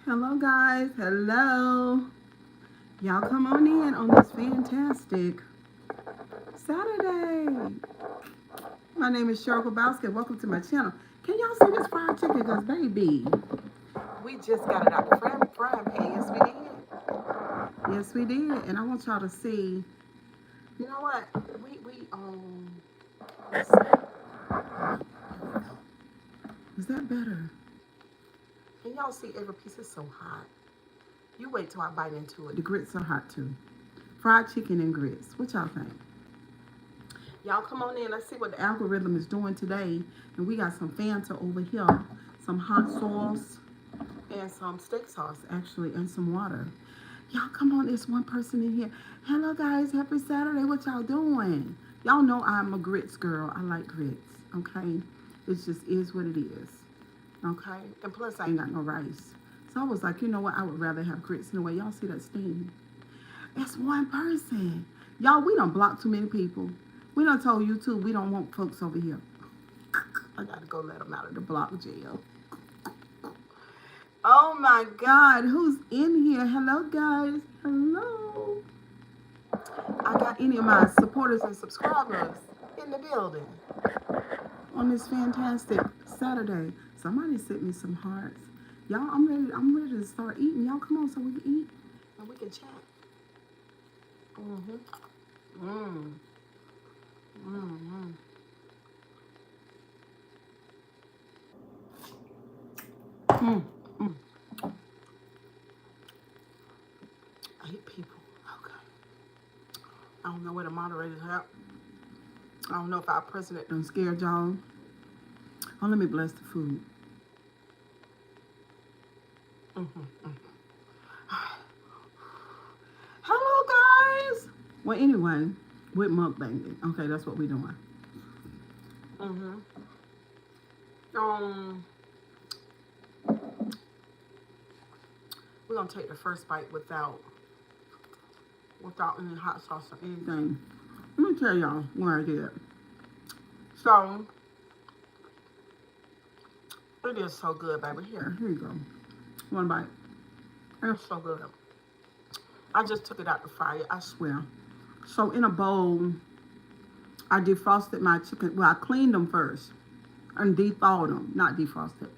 Hello, guys. Hello. Y'all come on in on this fantastic Saturday. My name is Cheryl Kowalski. Welcome to my channel. Can y'all see this fried chicken? Because, baby, we just got it out the frying pan. Yes, we did. Yes, we did. And I want y'all to see. You know what? Let's see. Is that better? Can y'all see every piece is so hot? You wait till I bite into it. The grits are hot too. Fried chicken and grits. What y'all think? Y'all come on in. Let's see what the algorithm is doing today. And we got some Fanta over here. Some hot sauce. And some steak sauce, actually. And some water. Y'all come on. There's one person in here. Hello, guys. Happy Saturday. What y'all doing? Y'all know I'm a grits girl. I like grits. Okay? It just is what it is. Okay? And plus, I ain't got no rice. So I was like, you know what? I would rather have grits anyway. Y'all see that steam? It's one person. Y'all, we done blocked too many people. We done told YouTube we don't want folks over here. I gotta go let them out of the block jail. Oh my God, who's in here? Hello, guys. Hello. I got any of my supporters and subscribers in the building on this fantastic Saturday. Somebody sent me some hearts. Y'all, I'm ready to start eating. Y'all come on so we can eat and we can chat. Mm-hmm. Mm. Mm-hmm. Mm. Mm. I hate people. Okay. I don't know where the moderators are. I don't know if our president done scared y'all. Oh, let me bless the food. Mm-hmm. Hello, guys. Well, anyway, with mukbang. Okay, that's what we're doing. Mm-hmm. Um, we're gonna take the first bite without any hot sauce or anything. Let me tell y'all what I did. So it is so good, baby. Here you go. One bite. It's so good. I just took it out the fryer, I swear. So in a bowl, I defrosted my chicken. Well, I cleaned them first and thawed them. Not defrosted.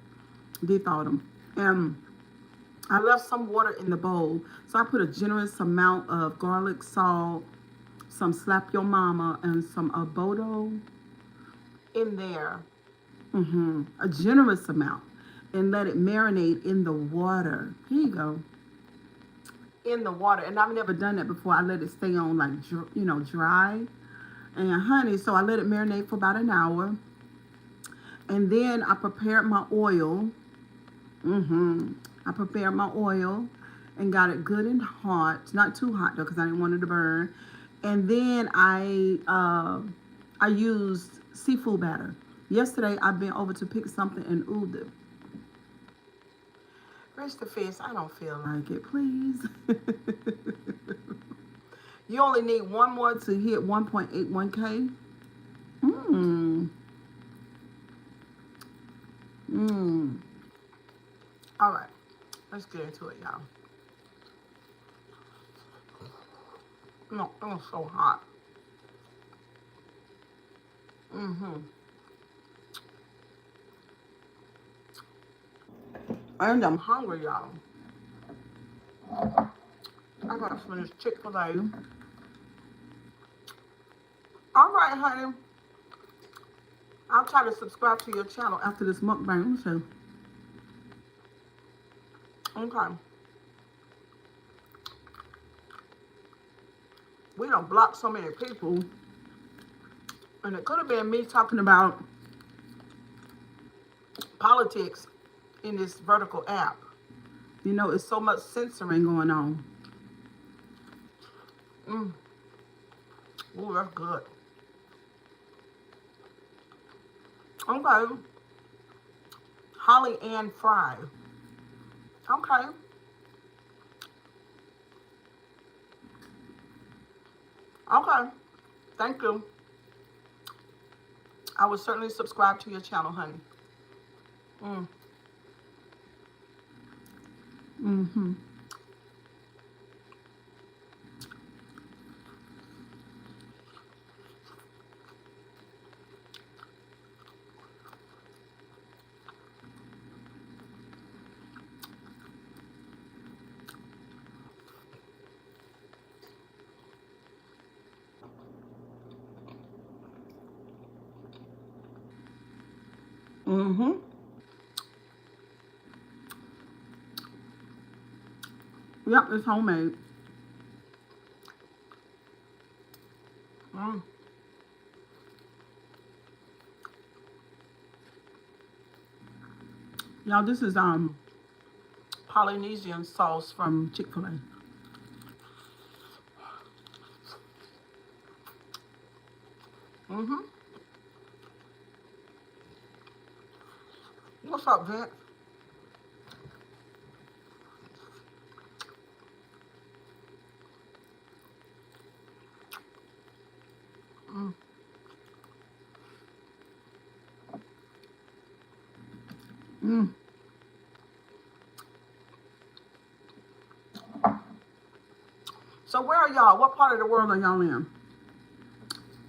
Thawed them. And I left some water in the bowl. So I put a generous amount of garlic salt, some slap your mama, and some abodo in there. A generous amount. And let it marinate in the water. Here you go. In the water. And I've never done that before. I let it stay on like, dry. And honey, so I let it marinate for about an hour. And then I prepared my oil. I prepared my oil and got it good and hot. Not too hot though, because I didn't want it to burn. And then I used seafood batter. Yesterday I've been over to pick something in Uda. Where's the fish? I don't feel like it, please. You only need one more to hit 1.81K. All right, let's get into it, y'all. No, it was so hot. And I'm hungry, y'all. I got some of this Chick-fil-A. All right, honey. I'll try to subscribe to your channel after this mukbang. So, okay. We don't block so many people. And it could have been me talking about politics in this vertical app. You know, it's so much censoring going on. Ooh, that's good. Okay. Holly Ann Fry. Okay. Okay. Thank you. I will certainly subscribe to your channel, honey. Mm-hmm. Mm-hmm. Yep, it's homemade. Mm. Y'all, this is Polynesian sauce from Chick-fil-A. Mm-hmm. What's up, Vince? Mm. Mm. So where are y'all? What part of the world are y'all in?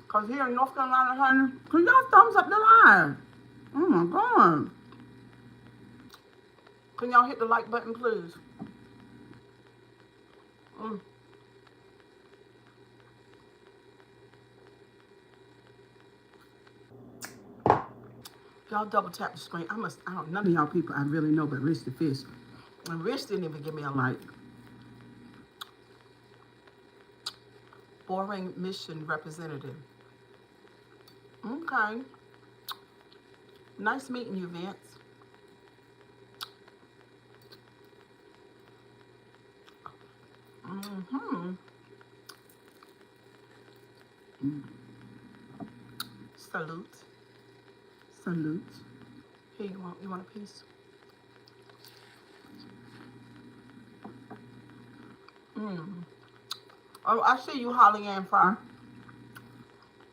Cause here in North Carolina, honey, can y'all thumbs up the live? Oh my God. Can y'all hit the like button, please? Mm. Y'all double tap the screen. I don't, none of y'all people I really know but Rich the Fish. And Rich didn't even give me a like. Boring mission representative. Okay. Nice meeting you, Vince. Mm-hmm. Mm. Salute. Salute. Here, you want a piece? Mm. Oh, I see you, Holly Ann Fry.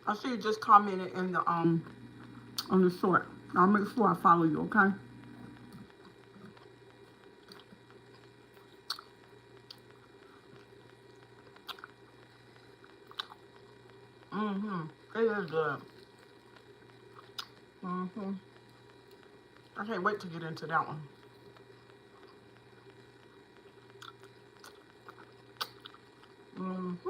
I see you just commented in the on the short. I'll make sure I follow you, okay? Mm-hmm. It is good. Mm-hmm. I can't wait to get into that one. Mm-hmm.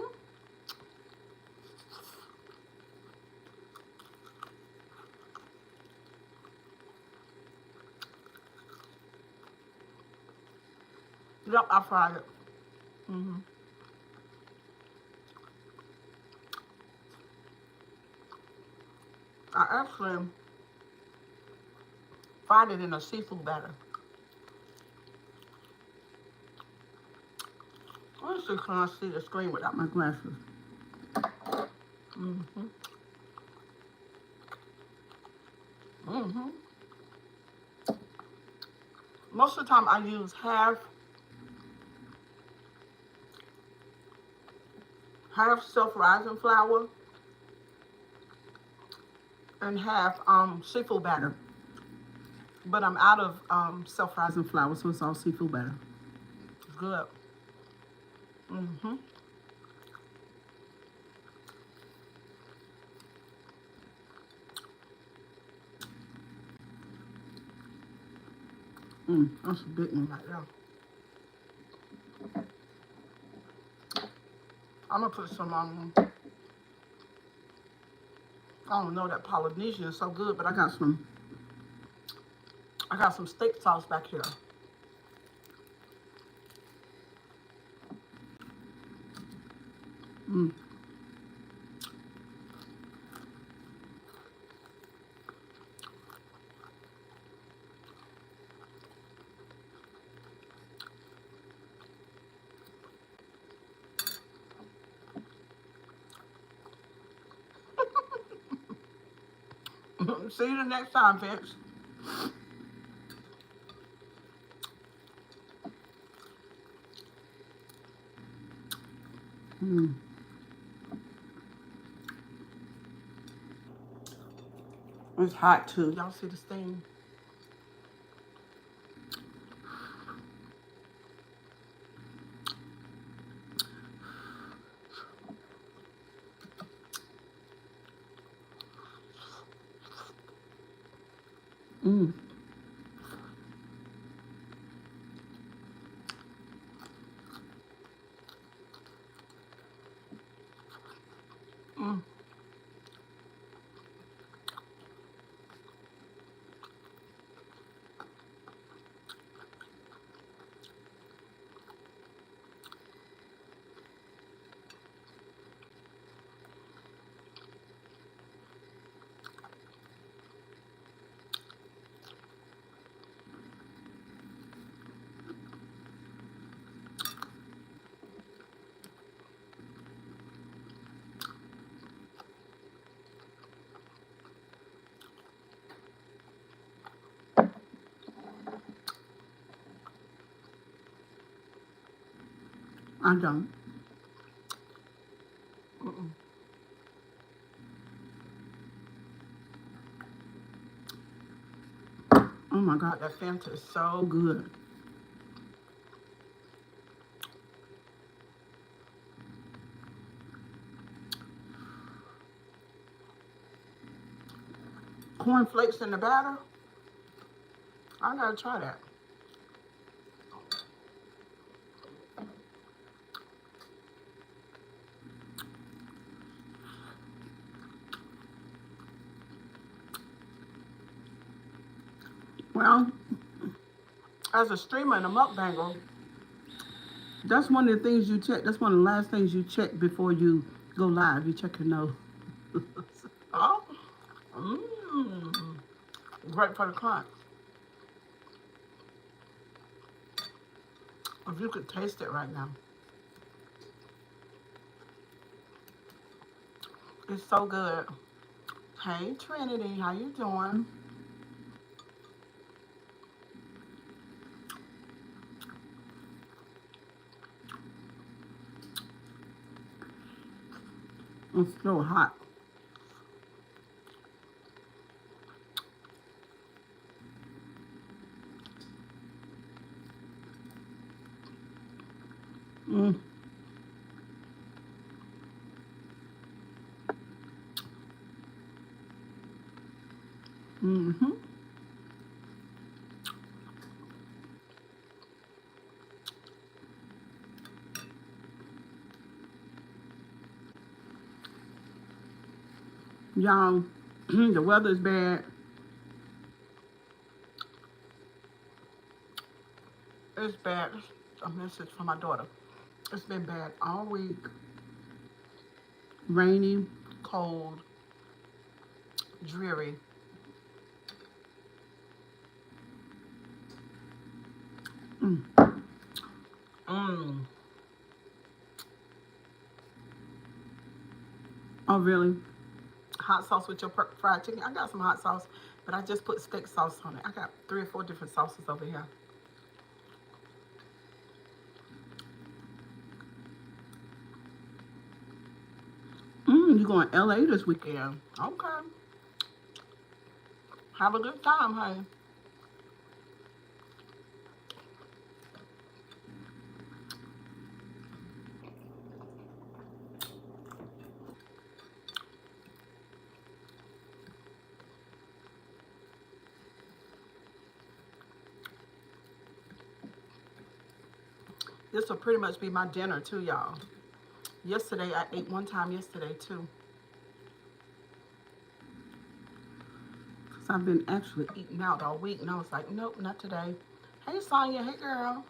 Yep, I fried it. Mm-hmm. I actually fried it in a seafood batter. Let's see, can I see the screen without my glasses? Mm-hmm. Mm-hmm. Most of the time I use half self-rising flour and half seafood batter. But I'm out of self-rising flour, so it's all seafood batter. It's good. Mm-hmm. That's a big one right there. I'm gonna put some I don't know, that Polynesian is so good, but I got some steak sauce back here. Mm. See you the next time, Vince. Mm. It's hot too. Y'all see the steam? Mm. Mm. I don't. Mm-mm. Oh my God, that Fanta is so good. Corn flakes in the batter. I gotta try that. Well, as a streamer and a mukbanger, that's one of the things you check. That's one of the last things you check before you go live. You check your nose. Oh, mmm, great for the client. If you could taste it right now, it's so good. Hey Trinity, how you doing? It's so hot. Mm, mm-hmm. Y'all, the weather is bad. It's bad. A message from my daughter. It's been bad all week. Rainy, cold, dreary. Mm. Mm. Oh, really? Hot sauce with your fried chicken. I got some hot sauce, but I just put steak sauce on it. I got 3 or 4 different sauces over here. You going to LA this weekend? Okay. Have a good time, honey. This will pretty much be my dinner too, y'all. Yesterday, I ate one time yesterday too. Because I've been actually eating out all week, and I was like, nope, not today. Hey, Sonya. Hey, girl.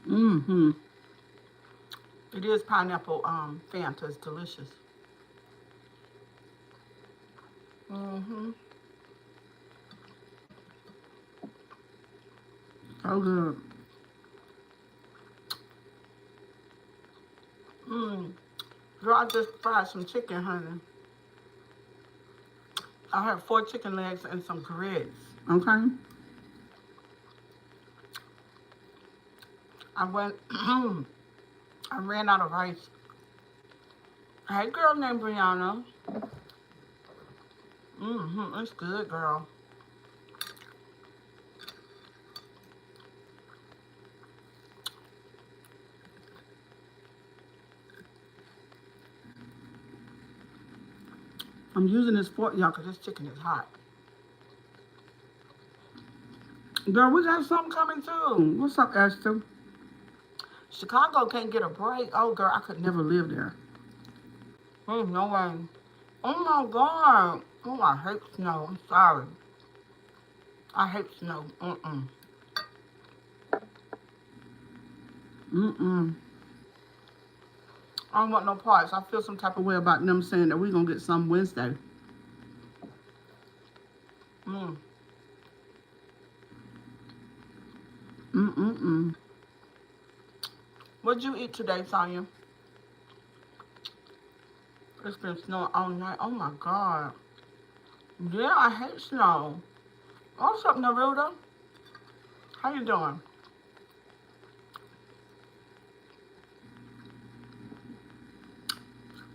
Mm-hmm. It is pineapple Fanta. It's delicious. Mm-hmm. So good. Mm. Girl, I just fried some chicken, honey. I had 4 chicken legs and some grits. Okay. I went, I ran out of rice. Hey, girl named Brianna. Mm-hmm. It's good, girl. I'm using this fork, y'all, because this chicken is hot. Girl, we got something coming too. What's up, Esther? Chicago can't get a break. Oh, girl, I could never live there. No way. Oh my God. Oh, I hate snow. I'm sorry. I hate snow. I don't want no parts. I feel some type of way about them saying that we're going to get some Wednesday. What'd you eat today, Sonya? It's been snowing all night. Oh my God. Yeah, I hate snow. What's up, Naruto? How you doing?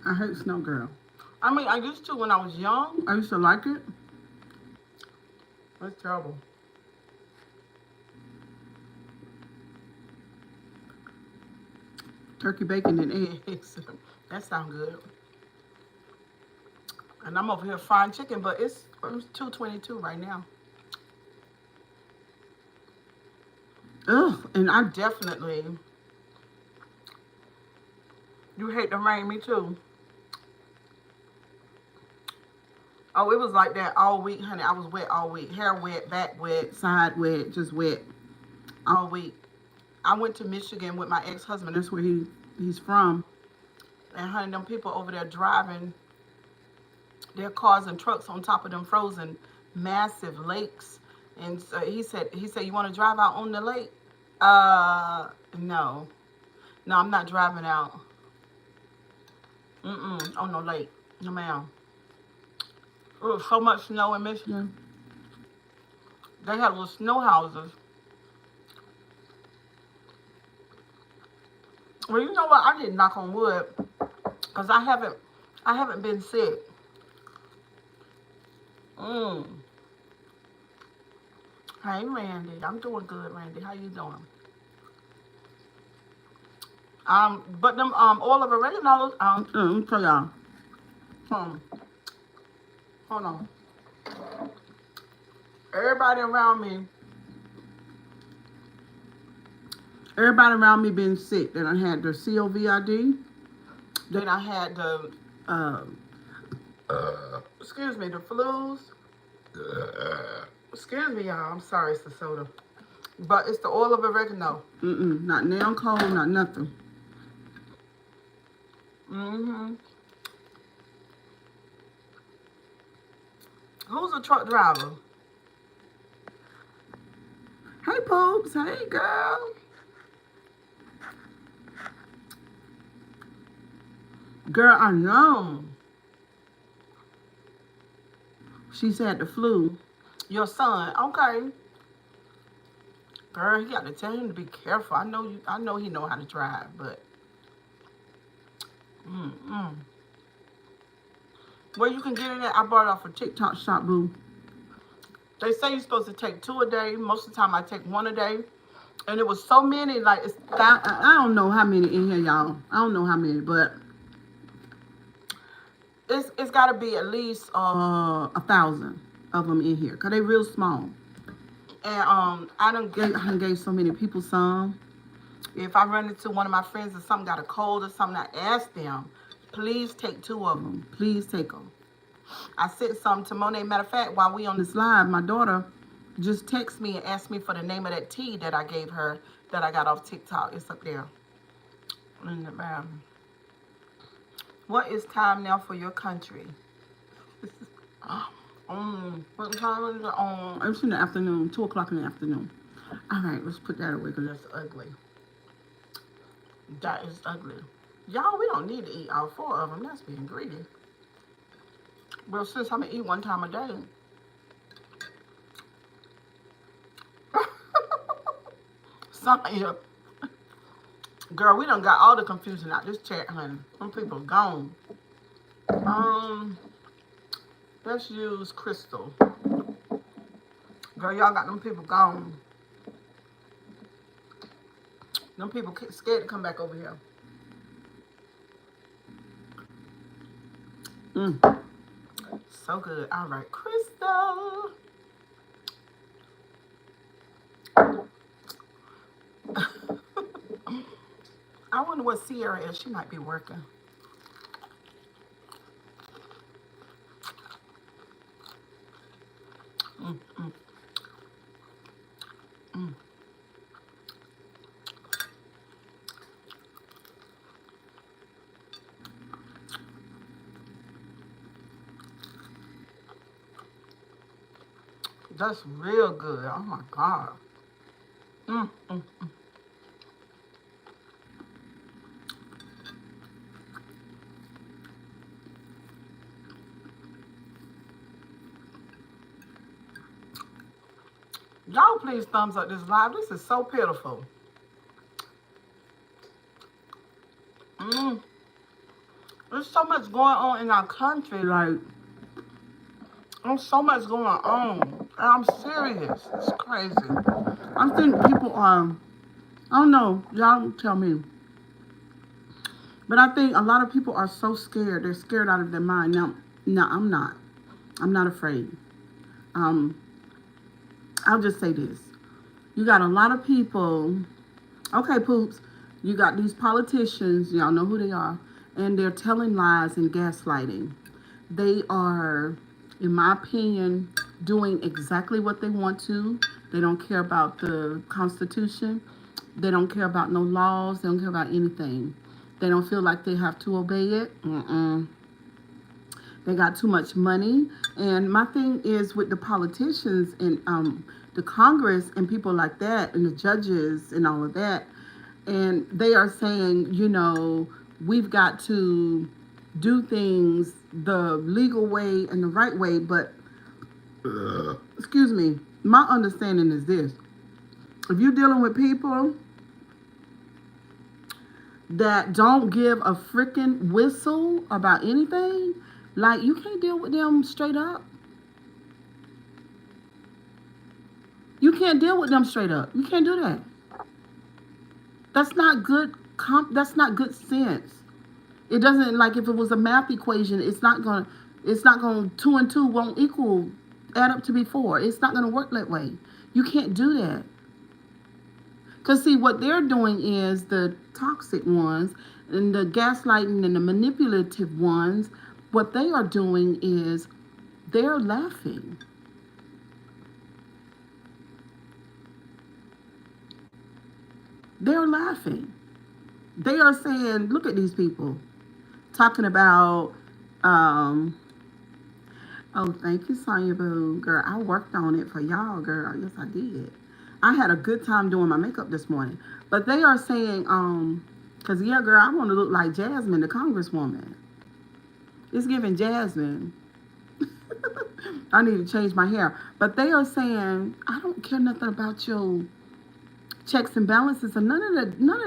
I hate snow, girl. I mean, I used to when I was young. I used to like it. That's terrible. Turkey, bacon, and eggs. That sounds good. And I'm over here frying chicken, but it's $2.22 right now. Ugh, and I definitely... You hate the rain, me too. Oh, it was like that all week, honey. I was wet all week. Hair wet, back wet, side wet, just wet all week. I went to Michigan with my ex-husband. That's where he's from. And honey, them people over there driving their cars and trucks on top of them frozen massive lakes. And so he said, you want to drive out on the lake? No. No, I'm not driving out. On no lake. No, ma'am. There was so much snow in Michigan. They had little snow houses. Well, you know what? I didn't knock on wood because I haven't been sick. Hey, Randy. I'm doing good, Randy. How you doing? But them oil of oregano, let me tell y'all. Hold on. Everybody around me being sick. Then I had the COVID. Then I had the excuse me, the flus. Excuse me, y'all. I'm sorry, it's the soda. But it's the oil of oregano. Not nail cold, not nothing. Who's a truck driver? Hey, Poops. Hey, girl. Girl, I know. She said the flu. Your son, okay. Girl, you got to tell him to be careful. I know he know how to drive, but where you can get it at, I bought it off a TikTok shop, boo. They say you're supposed to take 2 a day. Most of the time I take 1 a day. And it was so many, like, I don't know how many in here, y'all. I don't know how many, but it's got to be at least 1,000 of them in here, because they real small. And I done gave so many people some. If I run into one of my friends and something got a cold or something, I ask them, please take 2 of them. Please take them. I sent some to Monet. Matter of fact, while we on this live, my daughter just texted me and asked me for the name of that tea that I gave her that I got off TikTok. It's up there in the bathroom. What is time now for your country? What time is it? It's in the afternoon, 2 o'clock in the afternoon. All right, let's put that away because that's ugly. That is ugly. Y'all, we don't need to eat all 4 of them. That's being greedy. Well, since I'm going to eat 1 time a day. Girl, we done got all the confusion out this chat, honey. Some people gone. Let's use Crystal. Girl, y'all got them people gone. Them people scared to come back over here. so good. All right, Crystal. I wonder what Sierra is. She might be working. Mm, mm, mm. That's real good. Oh my God. Mm, mm. Y'all please thumbs up this live. This is so pitiful. Mm. There's so much going on in our country. Like, there's so much going on. I'm serious. It's crazy. I think people are, I don't know, y'all tell me. But I think a lot of people are so scared. They're scared out of their mind. Now, no, I'm not. I'm not afraid. Um, I'll just say this. You got a lot of people, okay, poops, you got these politicians, y'all know who they are, and they're telling lies and gaslighting. They are, in my opinion, doing exactly what they want to. They don't care about the Constitution. They don't care about no laws. They don't care about anything. They don't feel like they have to obey it. They got too much money. And my thing is with the politicians and the Congress and people like that and the judges and all of that. And they are saying, you know, we've got to do things the legal way and the right way. But, excuse me, my understanding is this. If you're dealing with people that don't give a freaking whistle about anything, like you can't deal with them straight up. You can't deal with them straight up. You can't do that. That's not good. That's not good sense. It doesn't, like if it was a math equation, it's not gonna. It's not gonna 2 and 2 won't equal add up to be 4. It's not gonna work that way. You can't do that. Because, see, what they're doing is the toxic ones and the gaslighting and the manipulative ones, what they are doing is they're laughing. They're laughing. They are saying, look at these people talking about, oh, thank you, Sonya Boo. Girl, I worked on it for y'all, girl. Yes, I did. I had a good time doing my makeup this morning. But they are saying, because, yeah, girl, I want to look like Jasmine, the congresswoman. It's giving Jasmine. I need to change my hair. But they are saying, I don't care nothing about your checks and balances or none of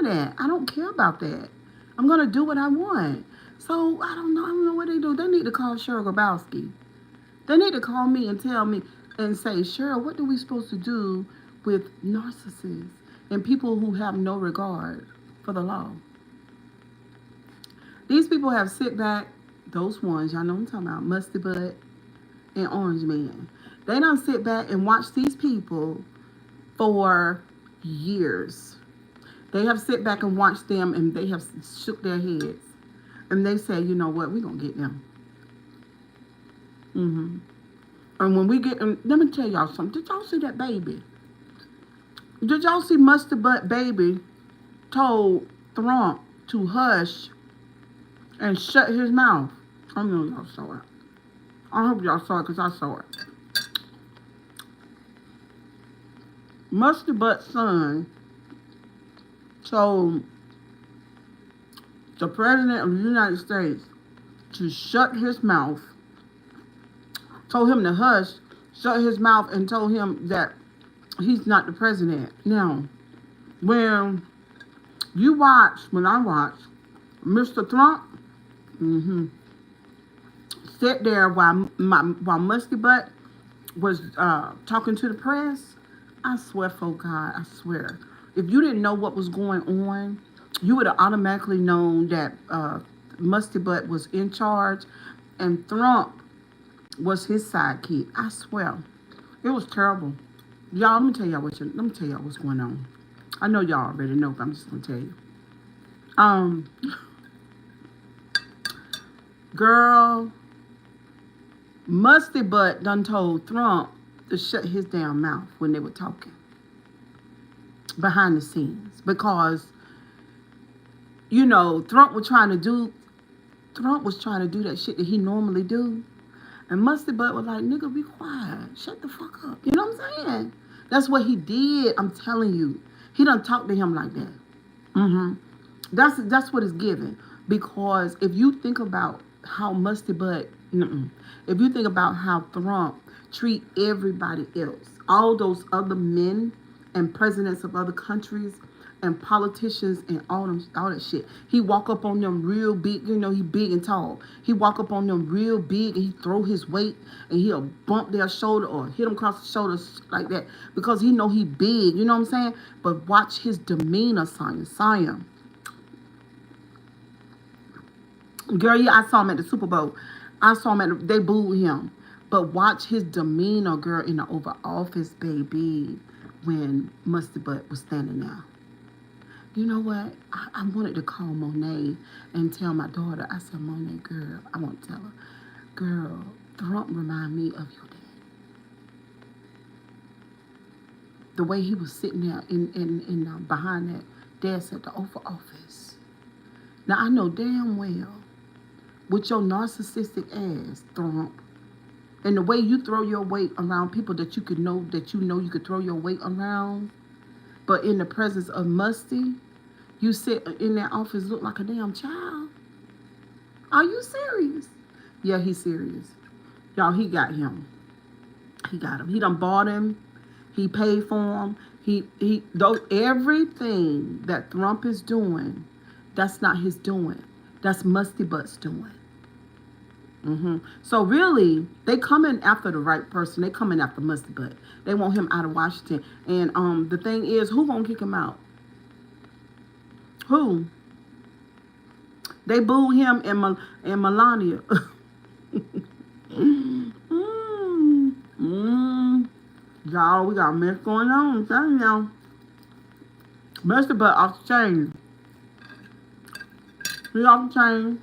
that. I don't care about that. I'm gonna do what I want. So I don't know what they do. They need to call Cheryl Grabowski. They need to call me and tell me and say, Cheryl, what are we supposed to do with narcissists and people who have no regard for the law? These people have sit back, those ones, y'all know what I'm talking about, Musty Butt and Orange Man. They don't sit back and watch these people for years. They have sit back and watched them and they have shook their heads. And they say, you know what, we're going to get them. And when we get, and let me tell y'all something. Did y'all see that baby? Did y'all see Mustard Butt Baby told Thrump to hush and shut his mouth? I know y'all saw it. I hope y'all saw it because I saw it. Mustard Butt's son told the President of the United States to shut his mouth, told him to hush, shut his mouth, and told him that he's not the president. Now, when I watch Mr. Trump, sit there while Musty Butt was talking to the press, I swear for God, I swear, if you didn't know what was going on, you would have automatically known that Musty Butt was in charge, and Trump was his sidekick. I swear, it was terrible. Y'all, let me tell y'all what's going on. I know y'all already know, but I'm just gonna tell you. Um, girl, Musty Butt done told Trump to shut his damn mouth when they were talking behind the scenes because Trump was trying to do that shit that he normally do. And Musty Butt was like, nigga, be quiet. Shut the fuck up. You know what I'm saying? That's what he did. I'm telling you. He done talk to him like that. Mm-hmm. That's what it's given. Because if you think about how Musty Butt, if you think about how Trump treat everybody else, all those other men and presidents of other countries and politicians and all that shit. He walk up on them real big, he big and tall. He walk up on them real big and he throw his weight and he'll bump their shoulder or hit them across the shoulders like that because he know he big, you know what I'm saying? But watch his demeanor, Saya. Girl, yeah, I saw him at the Super Bowl. They booed him. But watch his demeanor, girl, in the Oval Office, baby, when Musty Butt was standing there. You know what? I wanted to call Monet and tell my daughter. I said, Monet, girl, I want to tell her, girl, Trump remind me of your dad. The way he was sitting there in behind that desk at the Oval Office. Now, I know damn well, with your narcissistic ass, Trump, and the way you throw your weight around people that you you could throw your weight around, but in the presence of Musty, you sit in that office look like a damn child. Are you serious? Yeah, he's serious. Y'all, he got him. He got him. He done bought him. He paid for him. Everything that Trump is doing, that's not his doing. That's Musty Butt's doing. So really, they coming after the right person. They coming after Musty Butt. They want him out of Washington. And the thing is, who gonna kick him out? Who? They booed him and Melania. Y'all, we got a mess going on. I'm telling y'all. Musty Butt off the chain. He off the chain.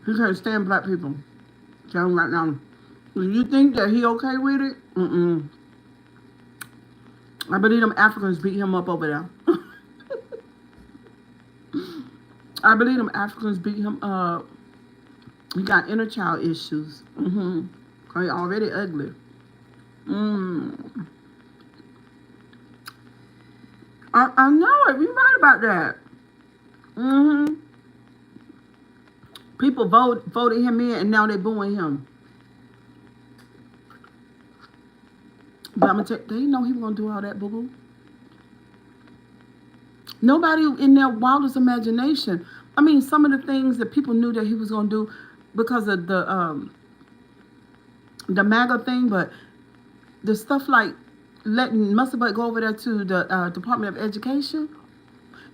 He can't stand black people. Tell him right now. Do you think that he okay with it? I believe them Africans beat him up over there. I believe them Africans beat him up. He got inner child issues. He already ugly. I know it. You right about that. People voted him in, and now they booing him. But I'm gonna tell you, they know he was gonna do all that, boo boo. Nobody in their wildest imagination. I mean, some of the things that people knew that he was gonna do because of the MAGA thing, but the stuff like letting Musty Butt go over there to the Department of Education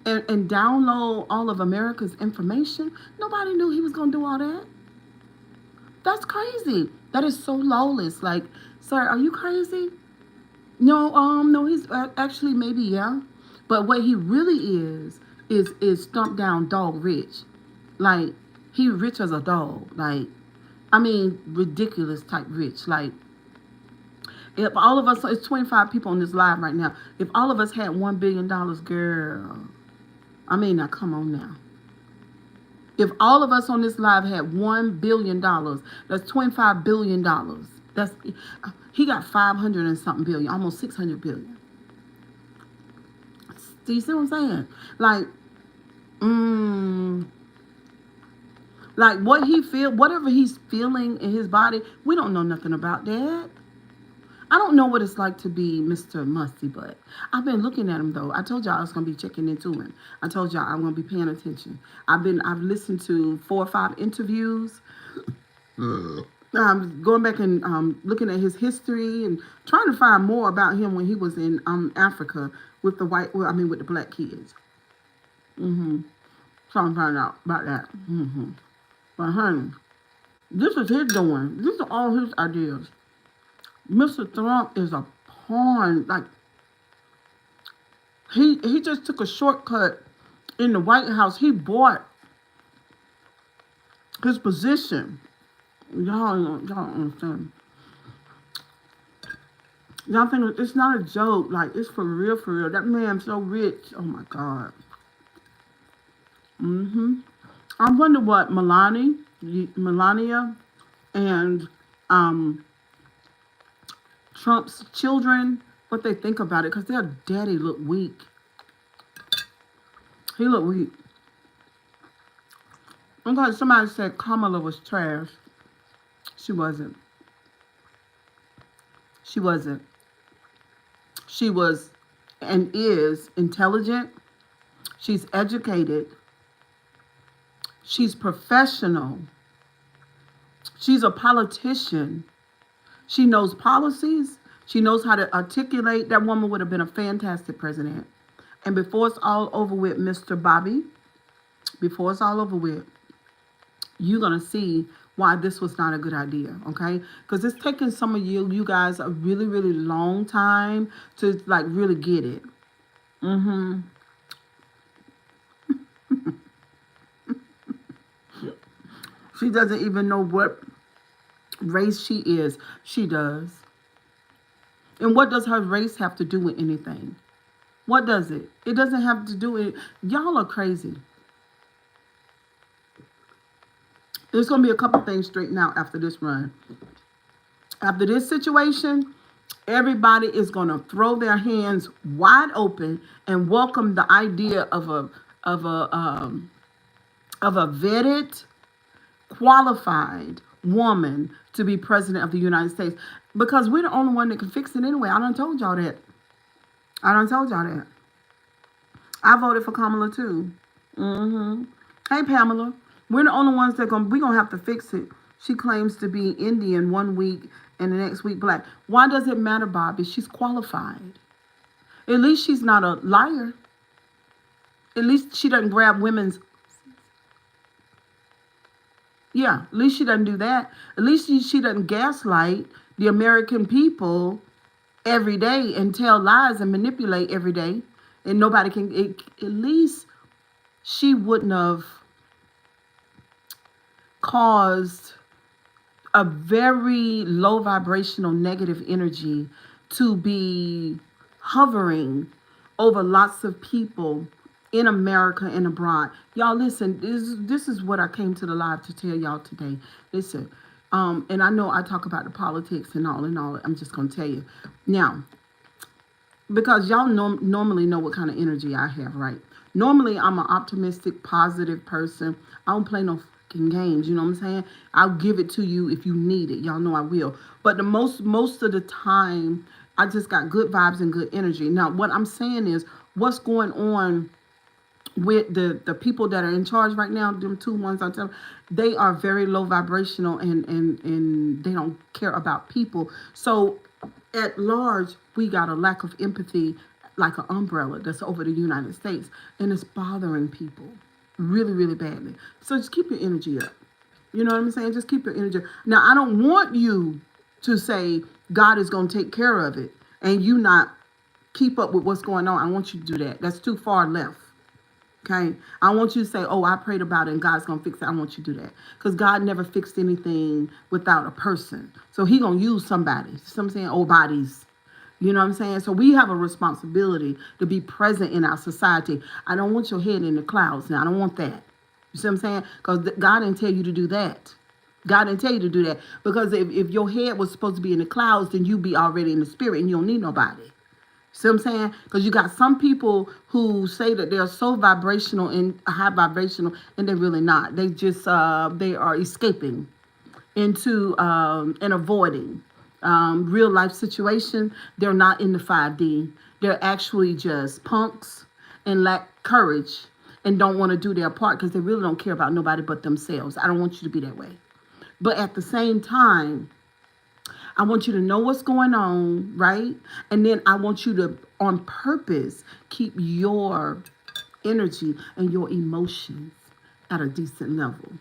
and download all of America's information. Nobody knew he was gonna do all that. That's crazy. That is so lawless. Like, sir, are you crazy? No, he's actually maybe, yeah. But what he really is stumped down dog rich. Like, he rich as a dog. Like, I mean, ridiculous type rich. Like, if all of us, it's 25 people on this live right now. If all of us had $1 billion, girl, I mean, now come on now. If all of us on this live had $1 billion, that's $25 billion. He got 500 and something billion, almost 600 billion. Do you see what I'm saying? Like whatever he's feeling in his body, we don't know nothing about that. I don't know what it's like to be Mr. Musty Butt. I've been looking at him though. I told y'all I was gonna be checking into him. I told y'all I'm gonna be paying attention. I've listened to 4 or 5 interviews. Going back and looking at his history and trying to find more about him when he was in Africa with the with the black kids. Trying to find out about that. But honey, This is his doing. These are all his ideas. Mr. Trump is a pawn. Like he just took a shortcut in the White House. He bought his position. Y'all don't understand. Y'all think it's not a joke. Like it's for real, for real. That man's so rich. Oh my God. I wonder what Melania, and um, Trump's children, what they think about it, because their daddy looked weak. He looked weak. Okay, somebody said Kamala was trash. She wasn't. She wasn't. She was and is intelligent. She's educated. She's professional. She's a politician. She knows policies. She knows how to articulate. That woman would have been a fantastic president. And before it's all over with, Mr. Bobby, before it's all over with, you're going to see why this was not a good idea, okay? Because it's taken some of you guys a really, really long time to, like, really get it. She doesn't even know what race she is. She does. And what does her race have to do with anything? What does it? It doesn't have to do with... Y'all are crazy. There's going to be a couple things straightened out after this run. After this situation, everybody is going to throw their hands wide open and welcome the idea of a vetted, qualified woman to be president of the United States, because we're the only one that can fix it anyway. I done told y'all that. I voted for Kamala too. Hey Pamela, we're the only ones that we gonna have to fix it. She claims to be Indian one week and the next week black. Why does it matter, Bobby? She's qualified. At least she's not a liar. At least she doesn't grab women's... Yeah, at least she doesn't do that. At least she doesn't gaslight the American people every day and tell lies and manipulate every day. And nobody can... At least she wouldn't have caused a very low vibrational negative energy to be hovering over lots of people in America and abroad. Y'all listen, this is what I came to the live to tell y'all today. Listen, and I know I talk about the politics and all. I'm just going to tell you. Now, because y'all normally know what kind of energy I have, right? Normally, I'm an optimistic, positive person. I don't play no fucking games, you know what I'm saying? I'll give it to you if you need it. Y'all know I will. But the most of the time, I just got good vibes and good energy. Now, what I'm saying is, what's going on with the people that are in charge right now, them two ones I tell, they are very low vibrational and they don't care about people. So at large, we got a lack of empathy, like an umbrella that's over the United States, and it's bothering people really, really badly. So just keep your energy up. You know what I'm saying? Just keep your energy. Now, I don't want you to say God is going to take care of it and you not keep up with what's going on. I want you to do that. That's too far left. Okay, I want you to say, oh, I prayed about it and God's going to fix it. I want you to do that. Because God never fixed anything without a person. So he going to use somebody. You know what I'm saying? Old bodies. You know what I'm saying? So we have a responsibility to be present in our society. I don't want your head in the clouds now. I don't want that. You see what I'm saying? Because God didn't tell you to do that. God didn't tell you to do that. Because if your head was supposed to be in the clouds, then you'd be already in the spirit and you don't need nobody. See what I'm saying? Because you got some people who say that they're so vibrational and high vibrational, and they're really not. They just, they are escaping into and avoiding real life situation. They're not in the 5D. They're actually just punks and lack courage and don't want to do their part because they really don't care about nobody but themselves. I don't want you to be that way. But at the same time, I want you to know what's going on, right? And then I want you to, on purpose, keep your energy and your emotions at a decent level.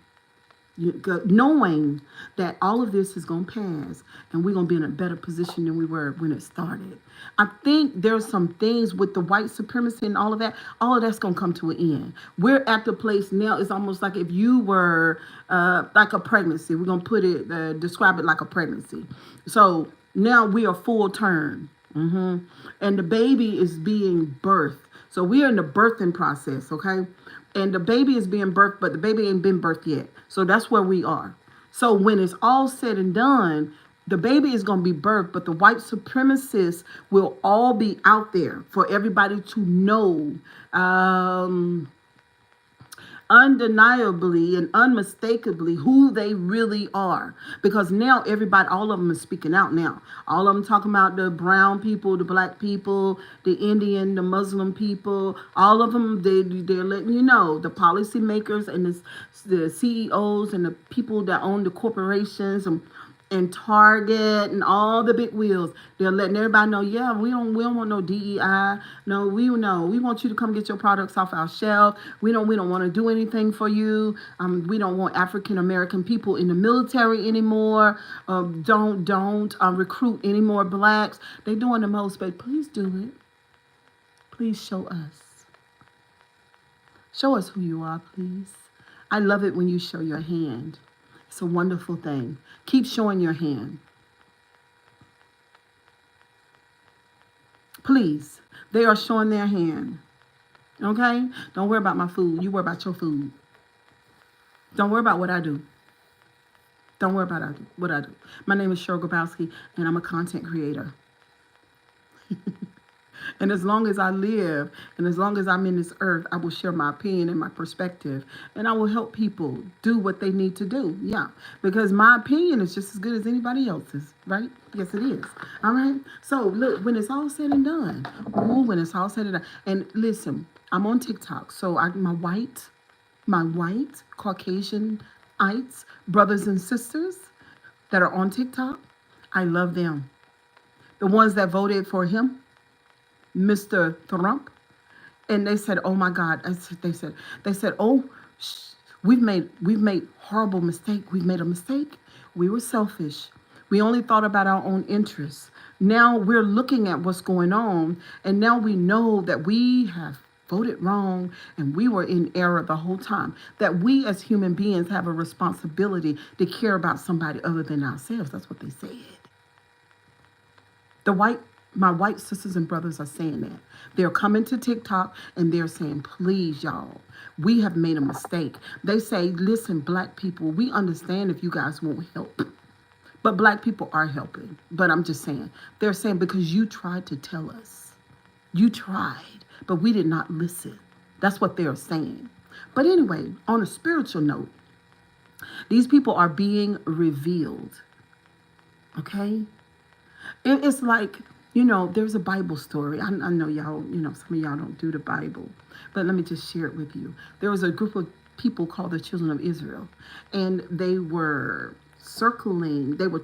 Knowing that all of this is going to pass and we're going to be in a better position than we were when it started. I think there's some things with the white supremacy and all of that's going to come to an end. We're at the place now, it's almost like if you were like a pregnancy, we're going to describe it like a pregnancy. So now we are full term. And the baby is being birthed. So we are in the birthing process, okay? And the baby is being birthed, but the baby ain't been birthed yet. So that's where we are. So when it's all said and done, the baby is going to be birthed, but the white supremacists will all be out there for everybody to know. Undeniably and unmistakably who they really are, because now everybody, all of them is speaking out now. All of them talking about the brown people, the black people, the Indian, the Muslim people. All of them, they're letting you know, the policymakers and the CEOs and the people that own the corporations and Target and all the big wheels. They're letting everybody know, yeah, we don't want no DEI. No, we want you to come get your products off our shelf. We don't want to do anything for you. We don't want African American people in the military anymore. Don't recruit any more blacks. They're doing the most, but please do it. Please show us. Show us who you are, please. I love it when you show your hand. It's a wonderful thing. Keep showing your hand. Please. They are showing their hand. Okay? Don't worry about my food. You worry about your food. Don't worry about what I do. Don't worry about what I do. My name is Cheryl Grabowski, and I'm a content creator. And as long as I live and as long as I'm in this earth, I will share my opinion and my perspective. And I will help people do what they need to do. Yeah. Because my opinion is just as good as anybody else's, right? Yes, it is. All right. So look, when it's all said and done, when it's all said and done. And listen, I'm on TikTok. So my white Caucasianites, brothers and sisters that are on TikTok, I love them. The ones that voted for him, Mr. Trump, and they said, "Oh my God!" They said, "Oh, we've made horrible mistake. We've made a mistake. We were selfish. We only thought about our own interests. Now we're looking at what's going on, and now we know that we have voted wrong and we were in error the whole time. That we as human beings have a responsibility to care about somebody other than ourselves." That's what they said. My white sisters and brothers are saying that. They're coming to TikTok and they're saying, please, y'all, we have made a mistake. They say, listen, black people, we understand if you guys won't help. But black people are helping. But I'm just saying, they're saying because you tried to tell us. You tried, but we did not listen. That's what they're saying. But anyway, on a spiritual note, these people are being revealed. Okay? It's like, there's a Bible story. I know y'all, some of y'all don't do the Bible, but let me just share it with you. There was a group of people called the children of Israel, and they were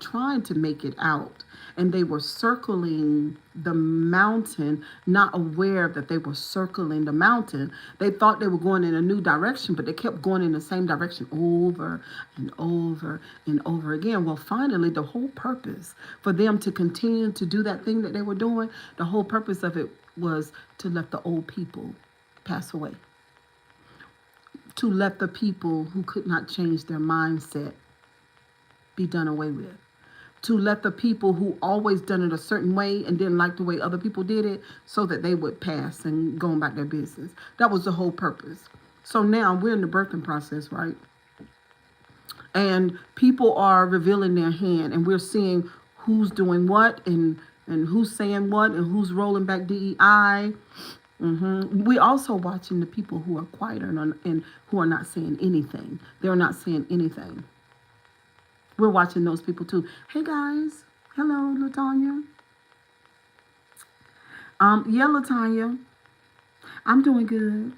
trying to make it out, and they were circling the mountain, not aware that they were circling the mountain. They thought they were going in a new direction, but they kept going in the same direction over and over and over again. Well, finally, the whole purpose for them to continue to do that thing that they were doing, the whole purpose of it was to let the old people pass away, to let the people who could not change their mindset be done away with, to let the people who always done it a certain way and didn't like the way other people did it so that they would pass and go about their business. That was the whole purpose. So now we're in the birthing process, right? And people are revealing their hand, and we're seeing who's doing what and who's saying what and who's rolling back DEI. We also watching the people who are quieter and who are not saying anything. They're not saying anything. We're watching those people too. Hey guys. Hello, LaTanya. Yeah, LaTanya. I'm doing good.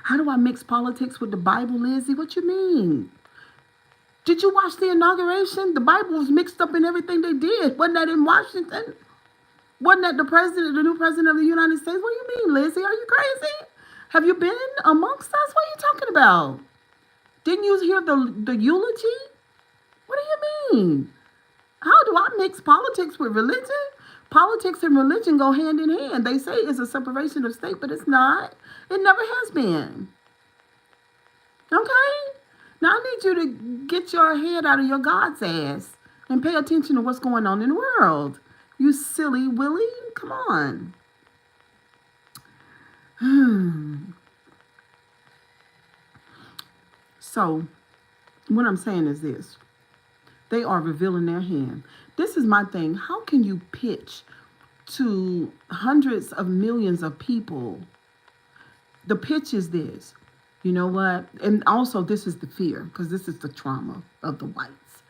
How do I mix politics with the Bible, Lizzie? What you mean? Did you watch the inauguration? The Bible was mixed up in everything they did. Wasn't that in Washington? Wasn't that the new president of the United States? What do you mean, Lizzie? Are you crazy? Have you been amongst us? What are you talking about? Didn't you hear the eulogy? What do you mean? How do I mix politics with religion? Politics and religion go hand in hand. They say it's a separation of state, but it's not. It never has been. Okay? Now I need you to get your head out of your God's ass and pay attention to what's going on in the world. You silly Willie. Come on. So, what I'm saying is this. They are revealing their hand. This is my thing. How can you pitch to hundreds of millions of people? The pitch is this. You know what? And also this is the fear, because this is the trauma of the whites.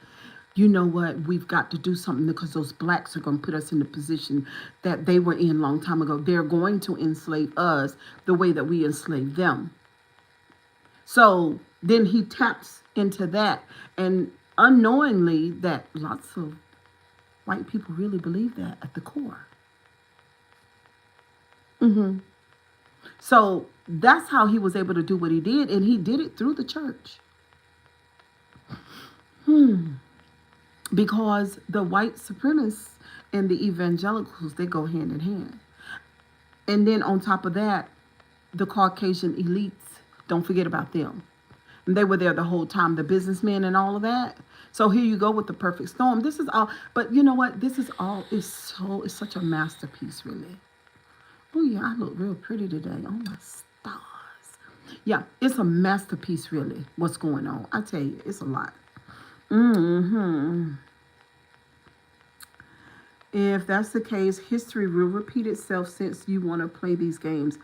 You know what? We've got to do something because those blacks are going to put us in the position that they were in a long time ago. They're going to enslave us the way that we enslaved them. So then he taps into that, and unknowingly that lots of white people really believe that at the core. So that's how he was able to do what he did, and he did it through the church. Because the white supremacists and the evangelicals, they go hand in hand. And then on top of that, the Caucasian elites, don't forget about them. And they were there the whole time, the businessmen and all of that. So here you go with the perfect storm. This is all, but you know what? This is all, it's such a masterpiece, really. Oh yeah, I look real pretty today. Oh my stars. Yeah, it's a masterpiece, really, what's going on. I tell you, it's a lot. If that's the case, history will repeat itself since you want to play these games.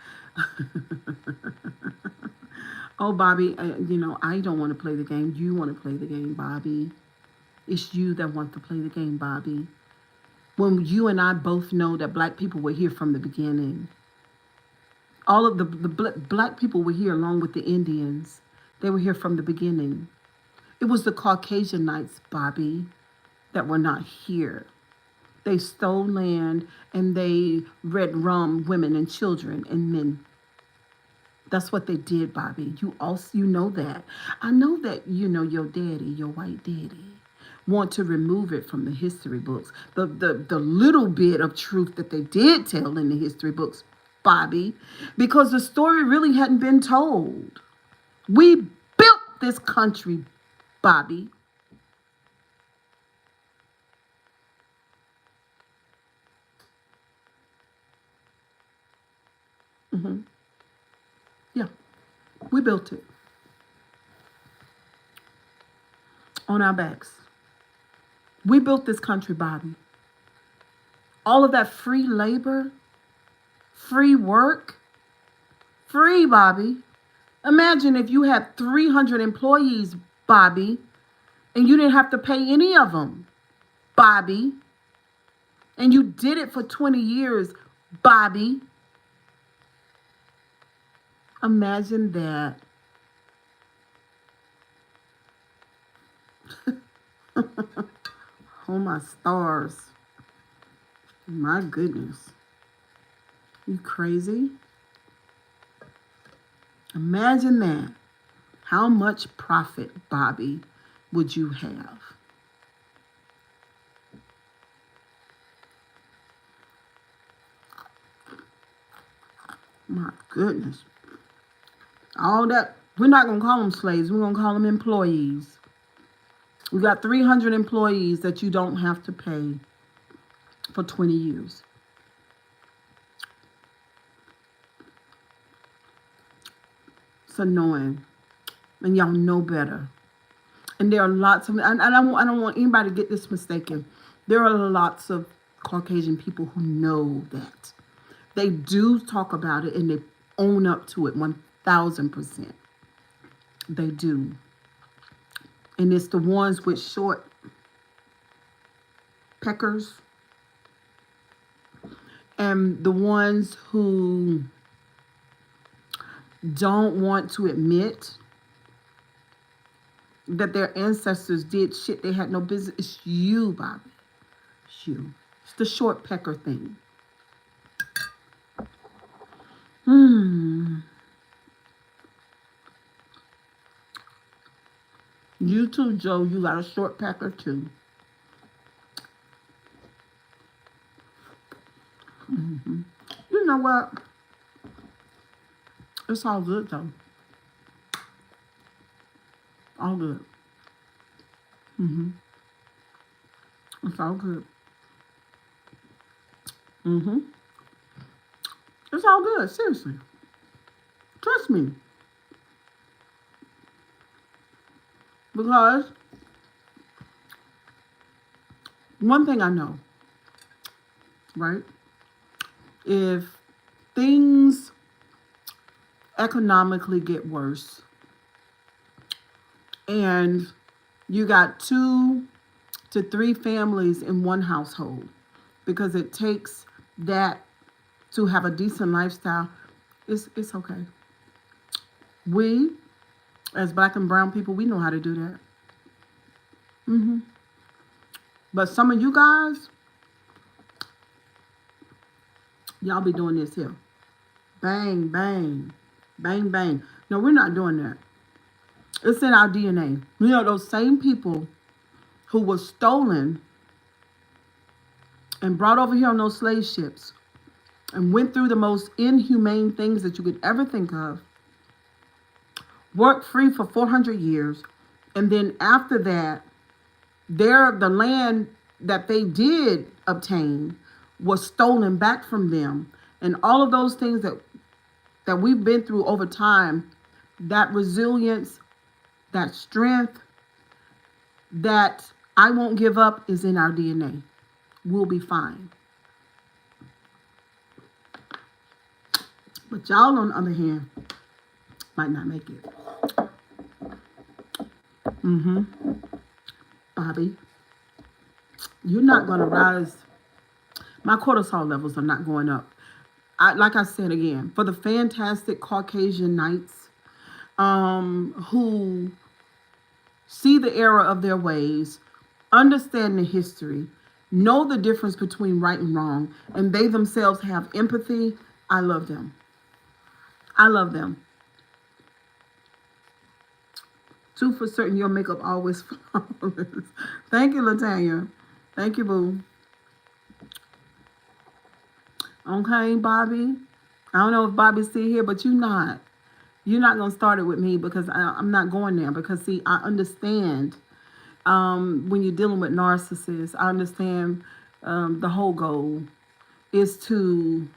Oh, Bobby, I don't want to play the game. You want to play the game, Bobby. It's you that want to play the game, Bobby. When you and I both know that black people were here from the beginning. All of the black people were here along with the Indians. They were here from the beginning. It was the Caucasianites, Bobby, that were not here. They stole land and they red rum women and children and men. That's what they did, Bobby. You know that. I know that your daddy, your white daddy, want to remove it from the history books. The little bit of truth that they did tell in the history books, Bobby, because the story really hadn't been told. We built this country, Bobby. Yeah, we built it on our backs. We built this country, Bobby. All of that free labor, free work, free, Bobby. Imagine if you had 300 employees, Bobby, and you didn't have to pay any of them, Bobby. And you did it for 20 years, Bobby. Imagine that. Oh, my stars. My goodness. You crazy? Imagine that. How much profit, Bobby, would you have? My goodness. All that, we're not going to call them slaves. We're going to call them employees. We got 300 employees that you don't have to pay for 20 years. It's annoying. And y'all know better. And there are lots of, and I don't want anybody to get this mistaken. There are lots of Caucasian people who know that. They do talk about it and they own up to it 1,000%. They do. And it's the ones with short peckers and the ones who don't want to admit that their ancestors did shit they had no business. It's you, Bobby. It's you. It's the short pecker thing. You too, Joe. You got a short packer too. You know what? It's all good though. All good. Mm-hmm. It's all good. Mm-hmm. It's all good. Seriously. Trust me. Because one thing I know, right? If things economically get worse and you got 2 to 3 families in one household, because it takes that to have a decent lifestyle, it's okay. We, as black and brown people, we know how to do that. Hmm. But some of you guys, y'all be doing this here. Bang, bang, bang, bang. No, we're not doing that. It's in our DNA. You know, those same people who were stolen and brought over here on those slave ships and went through the most inhumane things that you could ever think of, worked free for 400 years, and then after that, the land that they did obtain was stolen back from them. And all of those things that we've been through over time, that resilience, that strength, that I won't give up is in our DNA. We'll be fine. But y'all, on the other hand, might not make it. Mm-hmm. Bobby, you're not going to rise. My cortisol levels are not going up. Like I said again, for the fantastic Caucasian knights who see the error of their ways, understand the history, know the difference between right and wrong, and they themselves have empathy, I love them. I love them. 2 for certain, your makeup always flawless. Thank you, Latanya. Thank you, boo. Okay, Bobby. I don't know if Bobby's still here, but you're not. You're not going to start it with me because I'm not going there. Because, see, I understand when you're dealing with narcissists, I understand the whole goal is to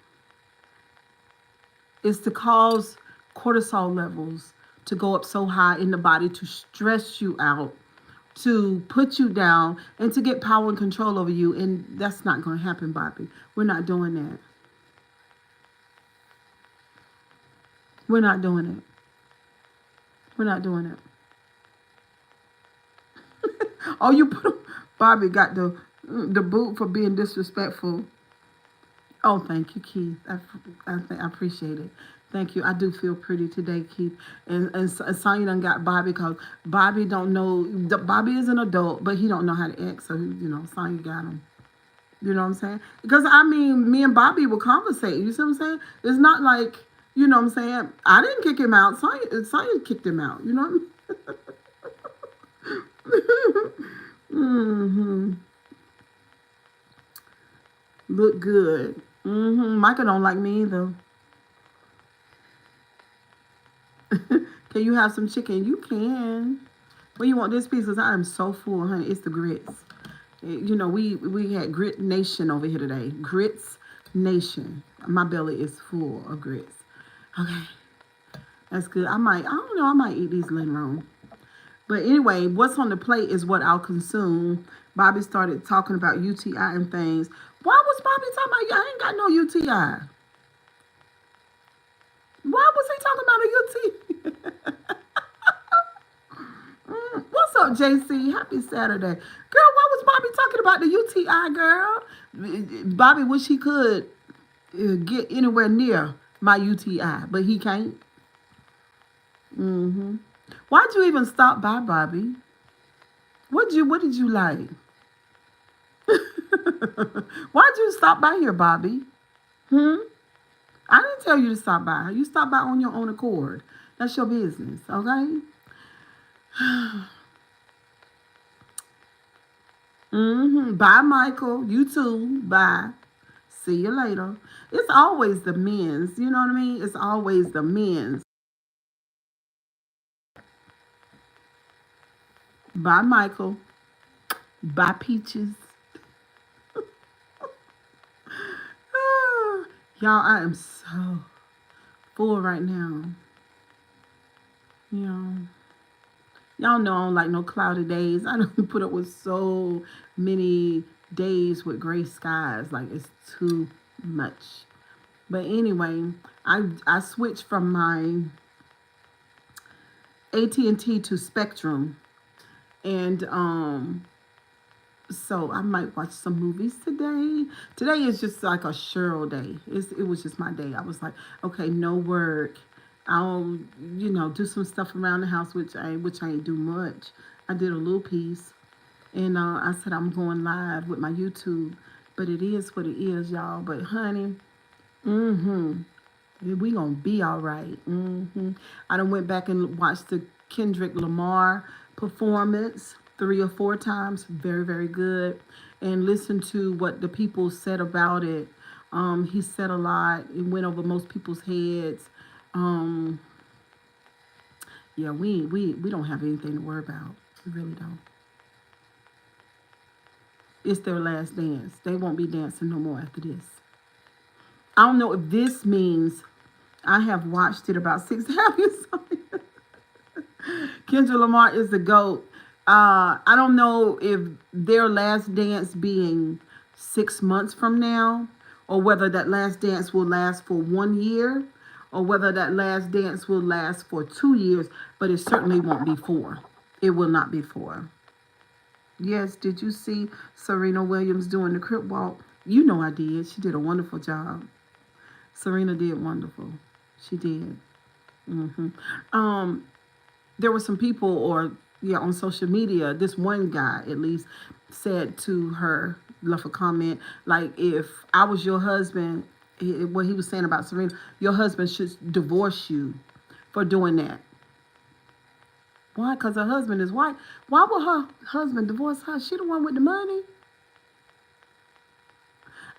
cause cortisol levels to go up so high in the body to stress you out, to put you down, and to get power and control over you. And that's not going to happen, Bobby. We're not doing that. We're not doing it. We're not doing it. Oh, you put Bobby got the boot for being disrespectful. Oh, thank you, Keith. I appreciate it. Thank you. I do feel pretty today, Keith. And Sonya done got Bobby because Bobby don't know. Bobby is an adult, but he don't know how to act. So, Sonya got him. You know what I'm saying? Because, I mean, me and Bobby will conversate. You see what I'm saying? It's not like, you know what I'm saying? I didn't kick him out. Sonya kicked him out. You know what I mean? Look good. Micah don't like me either. Can you have some chicken? You can. Well, you want this piece? Because I am so full, honey. It's the grits. We had Grit Nation over here today. Grits Nation. My belly is full of grits. Okay. That's good. I don't know, I might eat these later on. But anyway, what's on the plate is what I'll consume. Bobby started talking about UTI and things. Why was Bobby talking about, I ain't got no UTI? Why was he talking about a UTI? What's up, JC? Happy Saturday. Girl, why was Bobby talking about the UTI, girl? Bobby wish he could get anywhere near my UTI, but he can't. Why'd you even stop by, Bobby? What did you like? Why'd you stop by here, Bobby? I didn't tell you to stop by. You stop by on your own accord. That's your business, okay? Bye, Michael. You too. Bye. See you later. It's always the men's. You know what I mean? It's always the men's. Bye, Michael. Bye, Peaches. Ah, y'all, I am so full right now. You know, y'all know I don't like no cloudy days. I don't put up with so many days with gray skies. Like it's too much. But anyway, I switched from my AT&T to Spectrum, and so I might watch some movies today. Today is just like a Cheryl day. It was just my day. I was like, okay, no work. I'll do some stuff around the house, which I ain't do much. I did a little piece, and I said I'm going live with my YouTube. But it is what it is, y'all. But honey, mm-hmm. We gonna be all right. I done went back and watched the Kendrick Lamar performance 3 or 4 times. Very, very good. And listened to what the people said about it. He said a lot. It went over most people's heads. Um, yeah, we don't have anything to worry about. We really don't. It's their last dance. They won't be dancing no more after this. I don't know if this means I have watched it about 6 times. Kendrick Lamar is the GOAT. I don't know if their last dance being 6 months from now, or whether that last dance will last for 1 year, or whether that last dance will last for 2 years, but it certainly won't be 4. It will not be 4. Yes, did you see Serena Williams doing the crip walk? You know I did. She did a wonderful job. Serena did wonderful. She did. hmm Um, there were some people, or yeah, on social media, this one guy at least said to her, left a comment like, if I was your husband, what he was saying about Serena, your husband should divorce you for doing that. Why? Because her husband is white. Why would her husband divorce her? She the one with the money.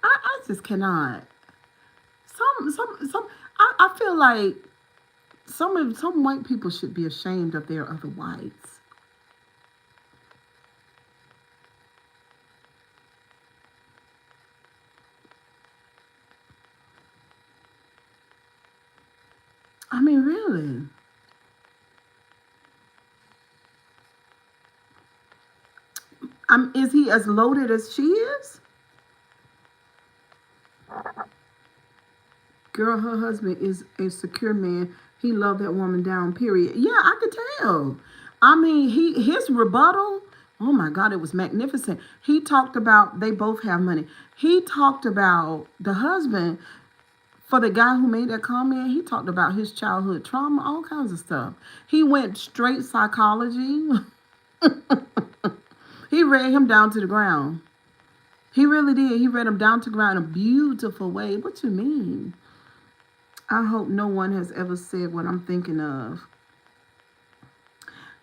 I just cannot. Some. I feel like some white people should be ashamed of their other whites. I mean, really. Is he as loaded as she is? Girl, her husband is a secure man. He loved that woman down, period. Yeah, I could tell. I mean, his rebuttal, oh my God, it was magnificent. He talked about they both have money. He talked about the husband, for the guy who made that comment, he talked about his childhood trauma, all kinds of stuff. He went straight psychology. He read him down to the ground. He really did. He read him down to the ground in a beautiful way. What you mean? I hope no one has ever said what I'm thinking of.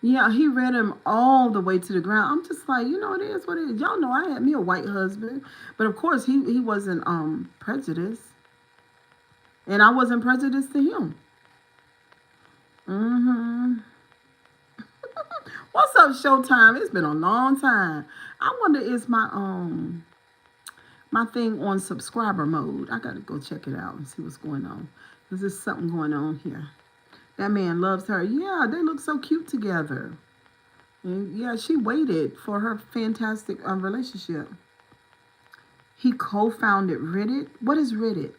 Yeah, he read him all the way to the ground. I'm just like, it is what it is. Y'all know I had me a white husband, but of course he wasn't prejudiced, and I wasn't prejudiced to him. hmm What's up, Showtime? It's been a long time. I wonder, is my thing on subscriber mode? I gotta go check it out and see what's going on. There's something going on here. That man loves her. Yeah, they look so cute together. And yeah, she waited for her fantastic relationship. He co-founded Reddit. What is Reddit?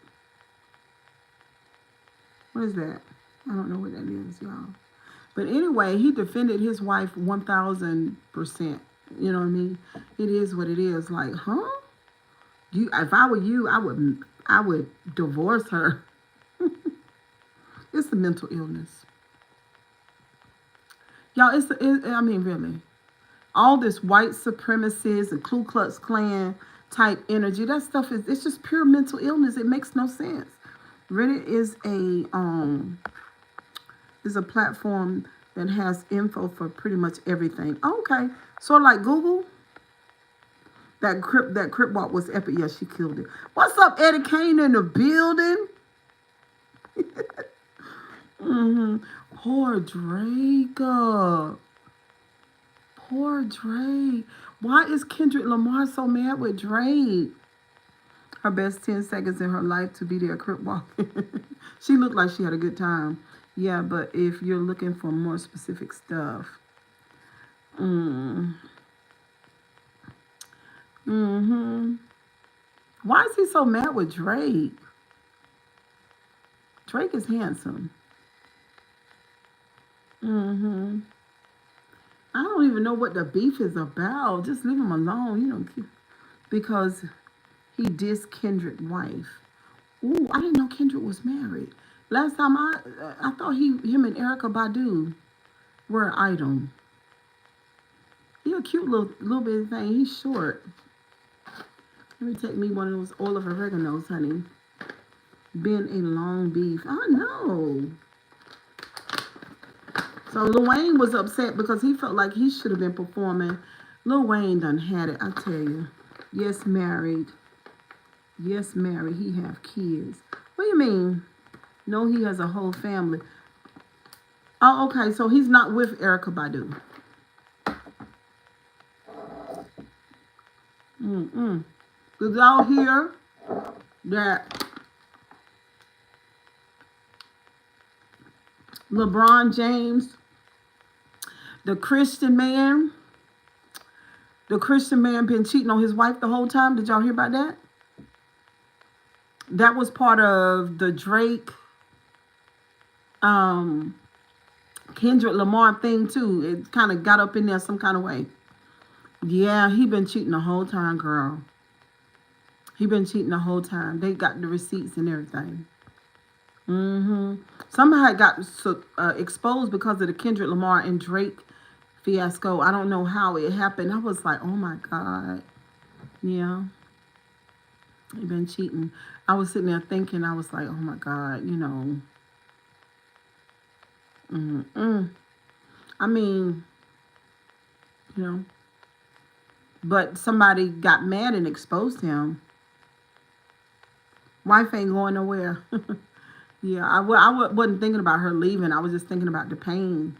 What is that? I don't know what that is, y'all. But anyway, he defended his wife 1,000%. You know what I mean? It is what it is. Like, huh? If I were you, I would divorce her. It's a mental illness, y'all. I mean, really, all this white supremacists and Ku Klux Klan type energy. That stuff it's just pure mental illness. It makes no sense. Reddit is a platform that has info for pretty much everything. Okay, so like Google. That crip walk was epic. Yeah, she killed it. What's up, Eddie Kane in the building? Mm-hmm. Poor Drake. Poor Drake. Why is Kendrick Lamar so mad with Drake? Her best 10 seconds in her life to be there crip walking. She looked like she had a good time. Yeah, but if you're looking for more specific stuff. Mm-hmm. Why is he so mad with Drake? Drake is handsome. Mm-hmm. I don't even know what the beef is about. Just leave him alone. You know, because he dissed Kendrick's wife. Ooh, I didn't know Kendrick was married. Last time I thought him and Erica Badu were an item. He a cute little bitty thing. He's short. Let me take me one of those oil of oregano's, honey. Been a long beef. I know. So Lil Wayne was upset because he felt like he should have been performing. Lil Wayne done had it, I tell you. Yes, married. Yes, married. He have kids. What do you mean? No, he has a whole family. Oh, okay. So he's not with Erica Badu. Did y'all hear that LeBron James, the Christian man been cheating on his wife the whole time? Did y'all hear about that? That was part of the Drake, Kendrick Lamar thing too. It kind of got up in there some kind of way. Yeah, he been cheating the whole time, girl. He been cheating the whole time. They got the receipts and everything. Somebody got exposed because of the Kendrick Lamar and Drake fiasco. I don't know how it happened. I was like, oh my God. Yeah. He been cheating. I was sitting there thinking, I was like, oh my God, you know. I mean, you know. But somebody got mad and exposed him. Wife ain't going nowhere. Yeah, I wasn't thinking about her leaving. I was just thinking about the pain.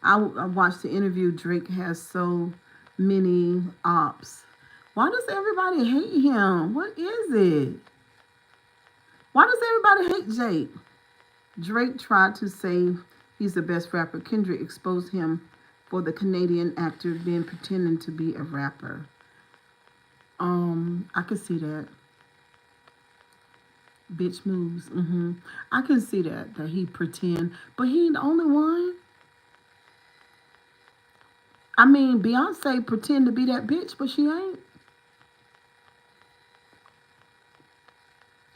I watched the interview. Drake has so many ops. Why does everybody hate him? What is it? Why does everybody hate Jake? Drake tried to say he's the best rapper. Kendrick exposed him for the Canadian actor being pretending to be a rapper. I can see that. Bitch moves. I can see that he pretend, but he ain't the only one. I mean, Beyonce pretend to be that bitch, but she ain't.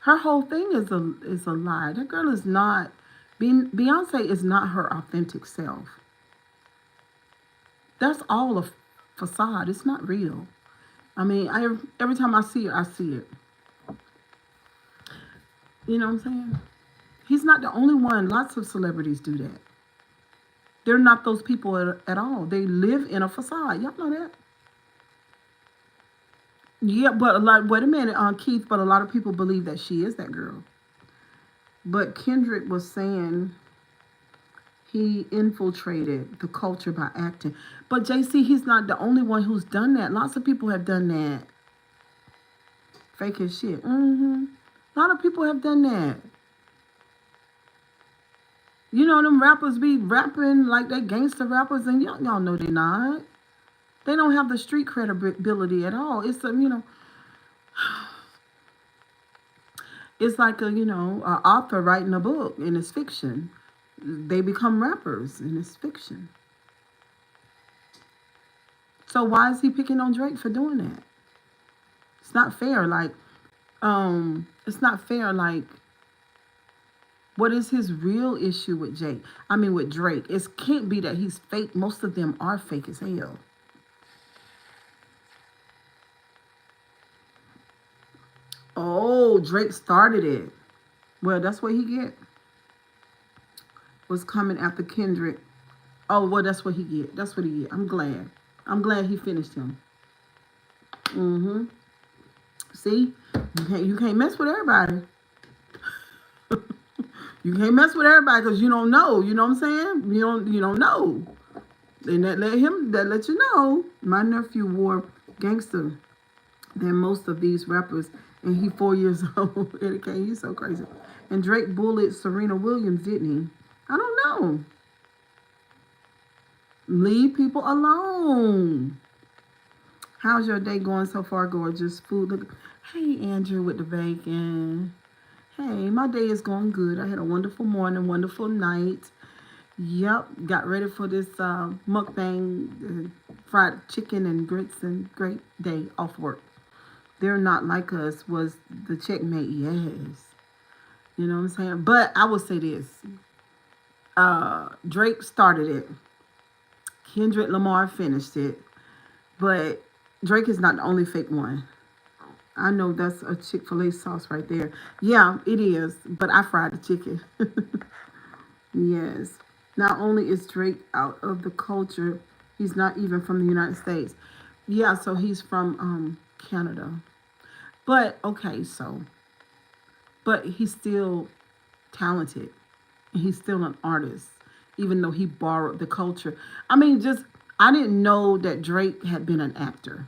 Her whole thing is a lie. That girl is not. Beyonce is not her authentic self. That's all a facade. It's not real. I mean, every time I see her, I see it. You know what I'm saying? He's not the only one. Lots of celebrities do that. They're not those people at all. They live in a facade. Y'all know that? Yeah, but wait a minute, Keith, but a lot of people believe that she is that girl. But Kendrick was saying he infiltrated the culture by acting. But JC, he's not the only one who's done that. Lots of people have done that. Fake as shit. A lot of people have done that. You know, them rappers be rapping like they gangster rappers, and y'all know they're not. They don't have the street credibility at all. It's it's like an author writing a book and it's fiction. They become rappers and it's fiction. So why is he picking on Drake for doing that? It's not fair. It's not fair. What is his real issue with with Drake? It can't be that he's fake. Most of them are fake as hell. Oh, Drake started it. Well, that's what he get. Was coming after Kendrick. Oh, well, that's what he get. That's what he get. I'm glad. I'm glad he finished him. Mm-hmm. See, you can't mess with everybody. You can't mess with everybody because you don't know. You know what I'm saying? You don't know. And that let you know. My nephew wore gangster than most of these rappers, and he 4 years old. Eddie Kane, he's so crazy. And Drake bullied Serena Williams, didn't he? I don't know. Leave people alone. How's your day going so far, gorgeous? Food look. Hey, Andrew with the bacon. Hey, my day is going good. I had a wonderful morning, wonderful night. Yep, got ready for this mukbang, fried chicken and grits, and great day off work. They're not like us was the checkmate, yes. You know what I'm saying? But I will say this. Drake started it. Kendrick Lamar finished it. But Drake is not the only fake one. I know that's a Chick-fil-A sauce right there. Yeah, it is. But I fried the chicken. Yes. Not only is Drake out of the culture, he's not even from the United States. Yeah, so he's from Canada. But okay, but he's still talented. He's still an artist, even though he borrowed the culture. I mean, just I didn't know that Drake had been an actor.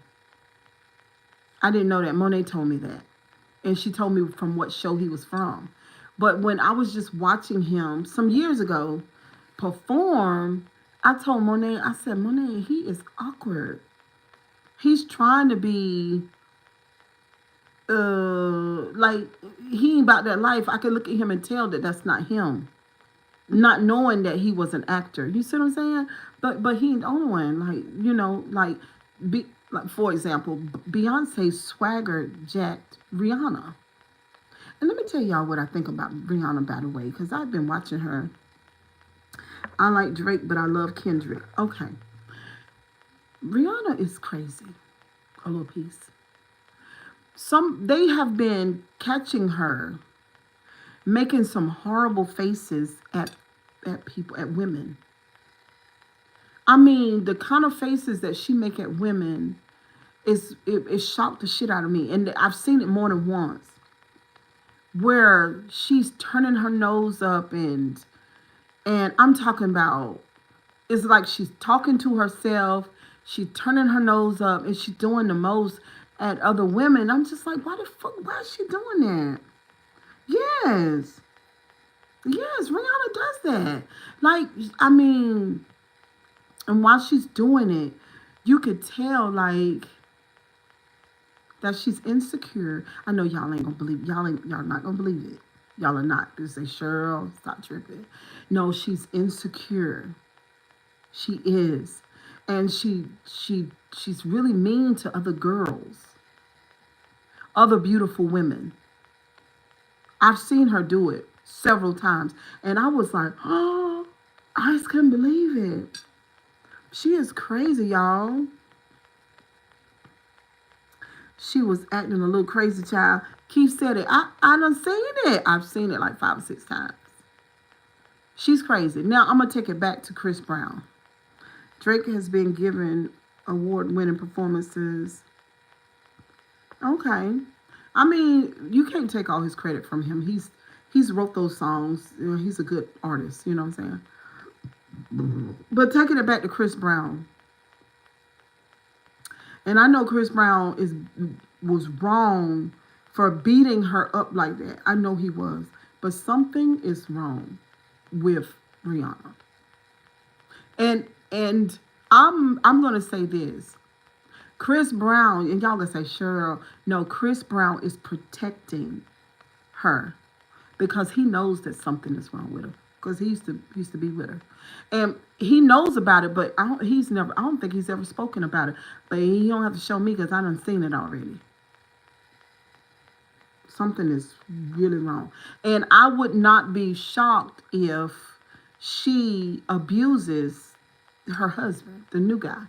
I didn't know that. Monet told me that, and she told me from what show he was from. But when I was just watching him some years ago perform, I told Monet, I said, Monet, he is awkward. He's trying to be like he ain't about that life. I could look at him and tell that that's not him. Not knowing that he was an actor. You see what I'm saying? But he ain't the only one. Like, like for example, Beyonce swagger jacked Rihanna. And let me tell y'all what I think about Rihanna, by the way, because I've been watching her. I like Drake, but I love Kendrick. Okay. Rihanna is crazy. A little piece. They have been catching her making some horrible faces at people, at women. I mean, the kind of faces that she make at women it shocked the shit out of me, and I've seen it more than once, where she's turning her nose up, and I'm talking about it's like she's talking to herself, she's turning her nose up, and she's doing the most at other women. I'm just like, why is she doing that? Yes. Yes, Rihanna does that. Like, I mean, and while she's doing it, you could tell like that she's insecure. I know y'all ain't gonna believe y'all not gonna believe it. Y'all are not. They say, Cheryl, stop tripping. No, she's insecure. She is. And she's really mean to other girls, other beautiful women. I've seen her do it several times. And I was like, oh, I just couldn't believe it. She is crazy, y'all. She was acting a little crazy, child. Keith said it. I done seen it. I've seen it like 5 or 6 times. She's crazy. Now, I'm going to take it back to Chris Brown. Drake has been given award-winning performances. Okay. I mean, you can't take all his credit from him. He's wrote those songs. You know, he's a good artist. You know what I'm saying? But taking it back to Chris Brown. And I know Chris Brown was wrong for beating her up like that. I know he was. But something is wrong with Rihanna. And I'm gonna say this. Chris Brown, and y'all gonna say, Cheryl, no, Chris Brown is protecting her because he knows that something is wrong with her. Because he used to be with her. And he knows about it, but I don't think he's ever spoken about it. But he don't have to show me because I done seen it already. Something is really wrong. And I would not be shocked if she abuses her husband, the new guy.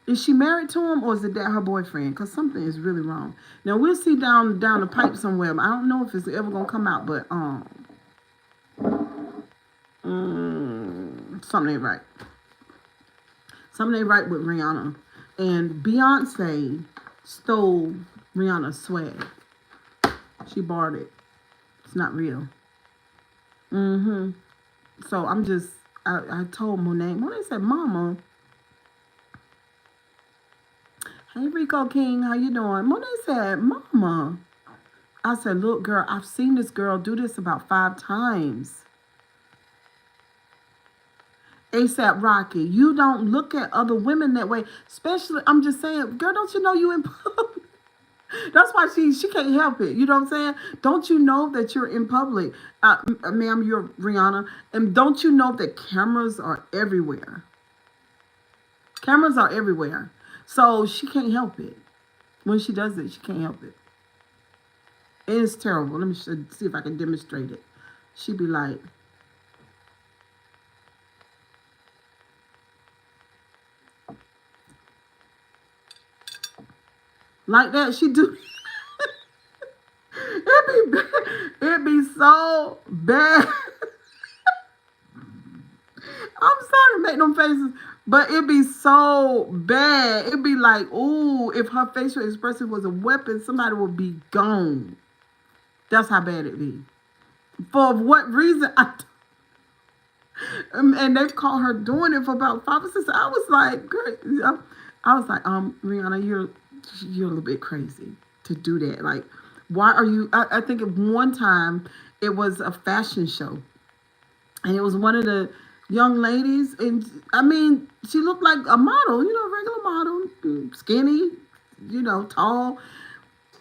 Is she married to him or is it that her boyfriend? Because something is really wrong. Now we'll see down the pipe somewhere. I don't know if it's ever gonna come out, but something ain't right. Something ain't right with Rihanna. And Beyonce stole Rihanna's swag. She borrowed it. It's not real. Mm-hmm. So I told Monet. Monet said, Mama, hey Rico King, how you doing? Monet said, Mama. I said, look, girl, I've seen this girl do this about 5 times. ASAP Rocky, you don't look at other women that way. Especially, I'm just saying, girl, don't you know you in public? That's why she can't help it. You know what I'm saying? Don't you know that you're in public? Ma'am, you're Rihanna. And don't you know that cameras are everywhere? Cameras are everywhere. So she can't help it. When she does it, she can't help it. It is terrible. Let me see if I can demonstrate it. She'd be like that. She do. It'd be so bad. I'm sorry to make them faces, but it'd be so bad. It'd be like, ooh, if her facial expression was a weapon, somebody would be gone. That's how bad it'd be. For what reason? And they've caught her doing it for about 5 or 6. I was like, great. I was like, Rihanna, you're a little bit crazy to do that. Like, why are you? I think at one time it was a fashion show, and it was one of the young ladies, and I mean, she looked like a model, regular model, skinny, tall.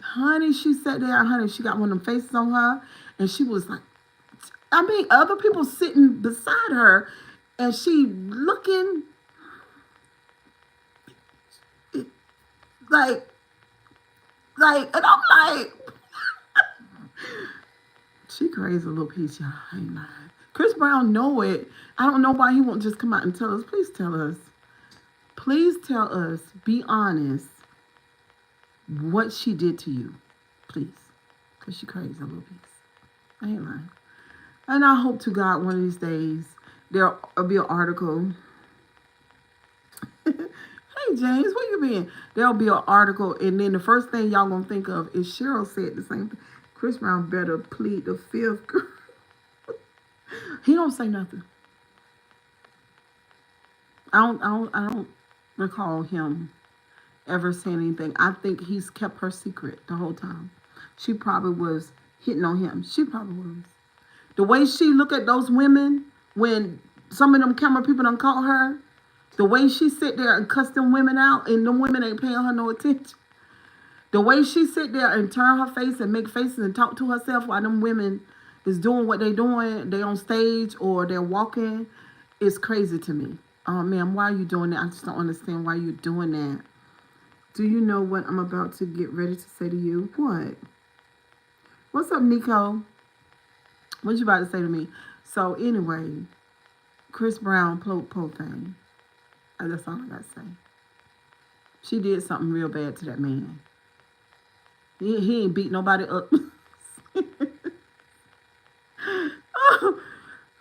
Honey, she sat there, honey, she got one of them faces on her, and she was like, I mean, other people sitting beside her, and she looking like, and I'm like, she crazy little piece, y'all. I ain't lying. Chris Brown know it. I don't know why he won't just come out and tell us. Please tell us. Please tell us. Be honest. What she did to you. Please. Because she crazy little piece. I ain't lying. And I hope to God one of these days there'll be an article. Hey James, where you been? There'll be an article, and then the first thing y'all gonna think of is Cheryl said the same thing. Chris Brown better plead the fifth. He don't say nothing. I don't recall him ever saying anything. I think he's kept her secret the whole time. She probably was hitting on him. She probably was. The way she look at those women when some of them camera people done caught her, the way she sit there and cuss them women out and them women ain't paying her no attention. The way she sit there and turn her face and make faces and talk to herself while them women is doing what they doing, they on stage or they're walking, is crazy to me. Oh, ma'am, why are you doing that? I just don't understand why you're doing that. Do you know what I'm about to get ready to say to you? What? What's up, Nico? What you about to say to me? So, anyway, Chris Brown, po thing. That's all I got to say. She did something real bad to that man. He ain't beat nobody up.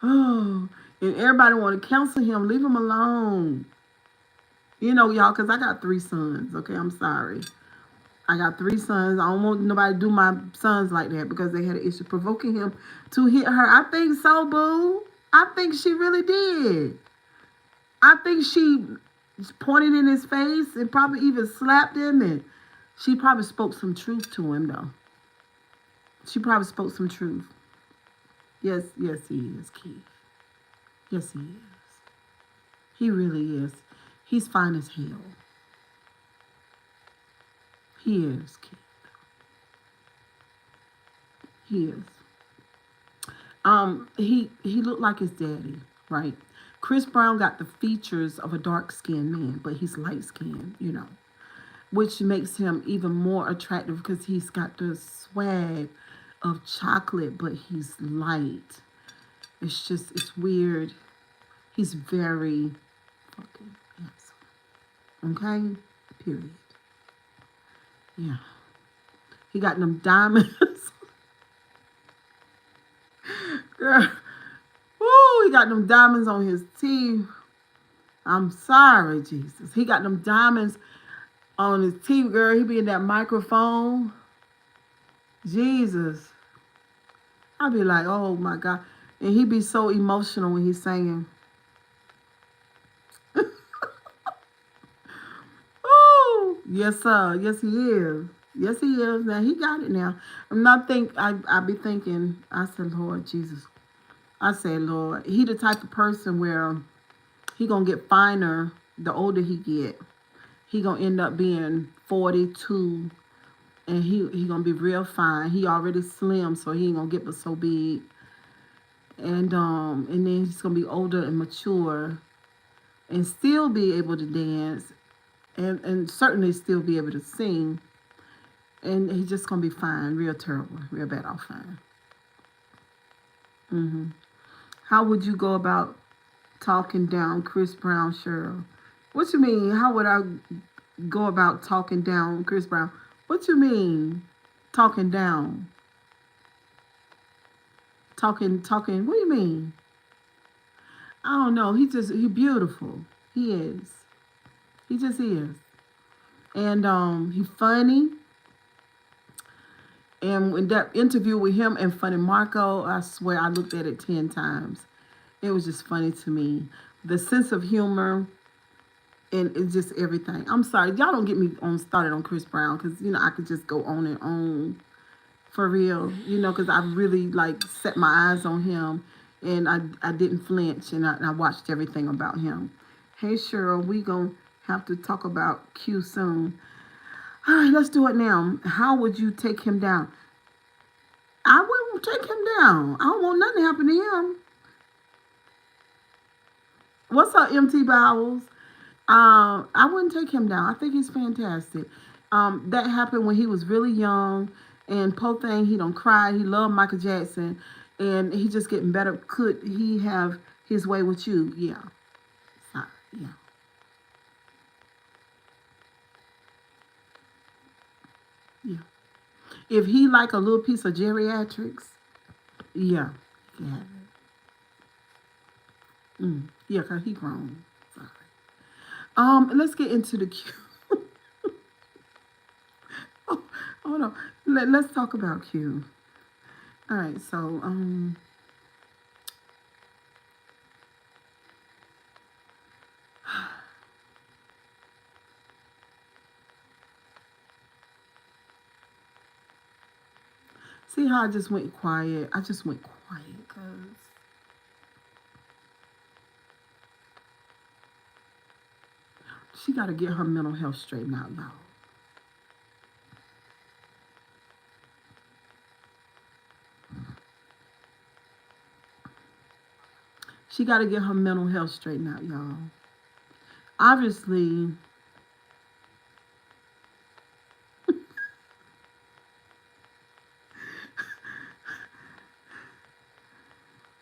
Oh, and everybody want to counsel him. Leave him alone. Y'all, because I got 3 sons. Okay, I'm sorry. I got 3 sons. I don't want nobody to do my sons like that because they had an issue provoking him to hit her. I think so, boo. I think she really did. I think she pointed in his face and probably even slapped him, and she probably spoke some truth to him, though. She probably spoke some truth. Yes, he is, Keith. Yes, he is. He really is. He's fine as hell. He is, Keith. He is. He looked like his daddy, right? Chris Brown got the features of a dark-skinned man, but he's light-skinned, which makes him even more attractive because he's got the swag of chocolate, but he's light. It's weird. He's very fucking handsome. Okay? Period. Yeah. He got them diamonds. Girl. Woo, he got them diamonds on his teeth. I'm sorry, Jesus. He got them diamonds. on his TV, girl. He be in that microphone. Jesus. I'd be like, oh my God. And he be so emotional when he's singing. Oh, yes, sir. Yes, he is. Yes, he is. Now he got it now. I'm not think I be thinking, I said, Lord Jesus. I said, Lord, he the type of person where he gonna get finer the older he get. He gonna end up being 42 and he gonna be real fine. He already slim, so he ain't gonna get but so big. And then he's gonna be older and mature and still be able to dance and certainly still be able to sing. And he's just gonna be fine, real terrible, real bad off fine. How would you go about talking down Chris Brown, Cheryl? What you mean? How would I go about talking down Chris Brown? What you mean? Talking down? Talking. What do you mean? I don't know. He beautiful. He is. He just is. And he funny. And in that interview with him and Funny Marco, I swear I looked at it 10 times. It was just funny to me. The sense of humor and it's just everything. I'm sorry. Y'all don't get me on started on Chris Brown because, I could just go on and on for real, because I really, like, set my eyes on him and I didn't flinch and I watched everything about him. Hey, Cheryl, we going to have to talk about Q soon. All right, let's do it now. How would you take him down? I wouldn't take him down. I don't want nothing to happen to him. What's up, MT Bowels? I wouldn't take him down. I think he's fantastic. That happened when he was really young, and po thing, he don't cry. He loved Michael Jackson, and he just getting better. Could he have his way with you? Yeah, yeah. Yeah. If he like a little piece of geriatrics, yeah, yeah, yeah, cause he grown. Sorry. Let's get into the Q. Oh, hold on. Let's talk about Q. All right, so see how I just went quiet. I just went quiet because she got to get her mental health straightened out, y'all. She got to get her mental health straightened out, y'all. Obviously,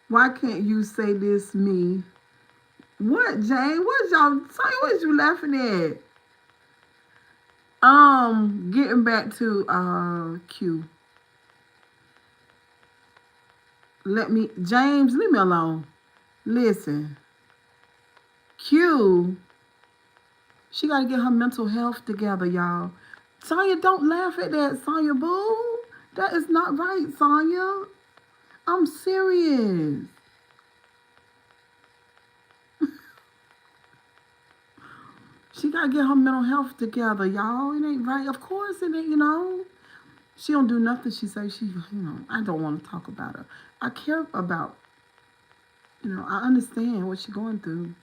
why can't you say this, me? What, Jane? What y'all? Sorry, what you laughing at? Getting back to Q. James, leave me alone. Listen, Q, she got to get her mental health together, y'all. Sonya, don't laugh at that, Sonya boo. That is not right, Sonya. I'm serious. She got to get her mental health together, y'all. It ain't right. Of course it ain't. She don't do nothing. She say I don't want to talk about her. I care about, I understand what she's going through.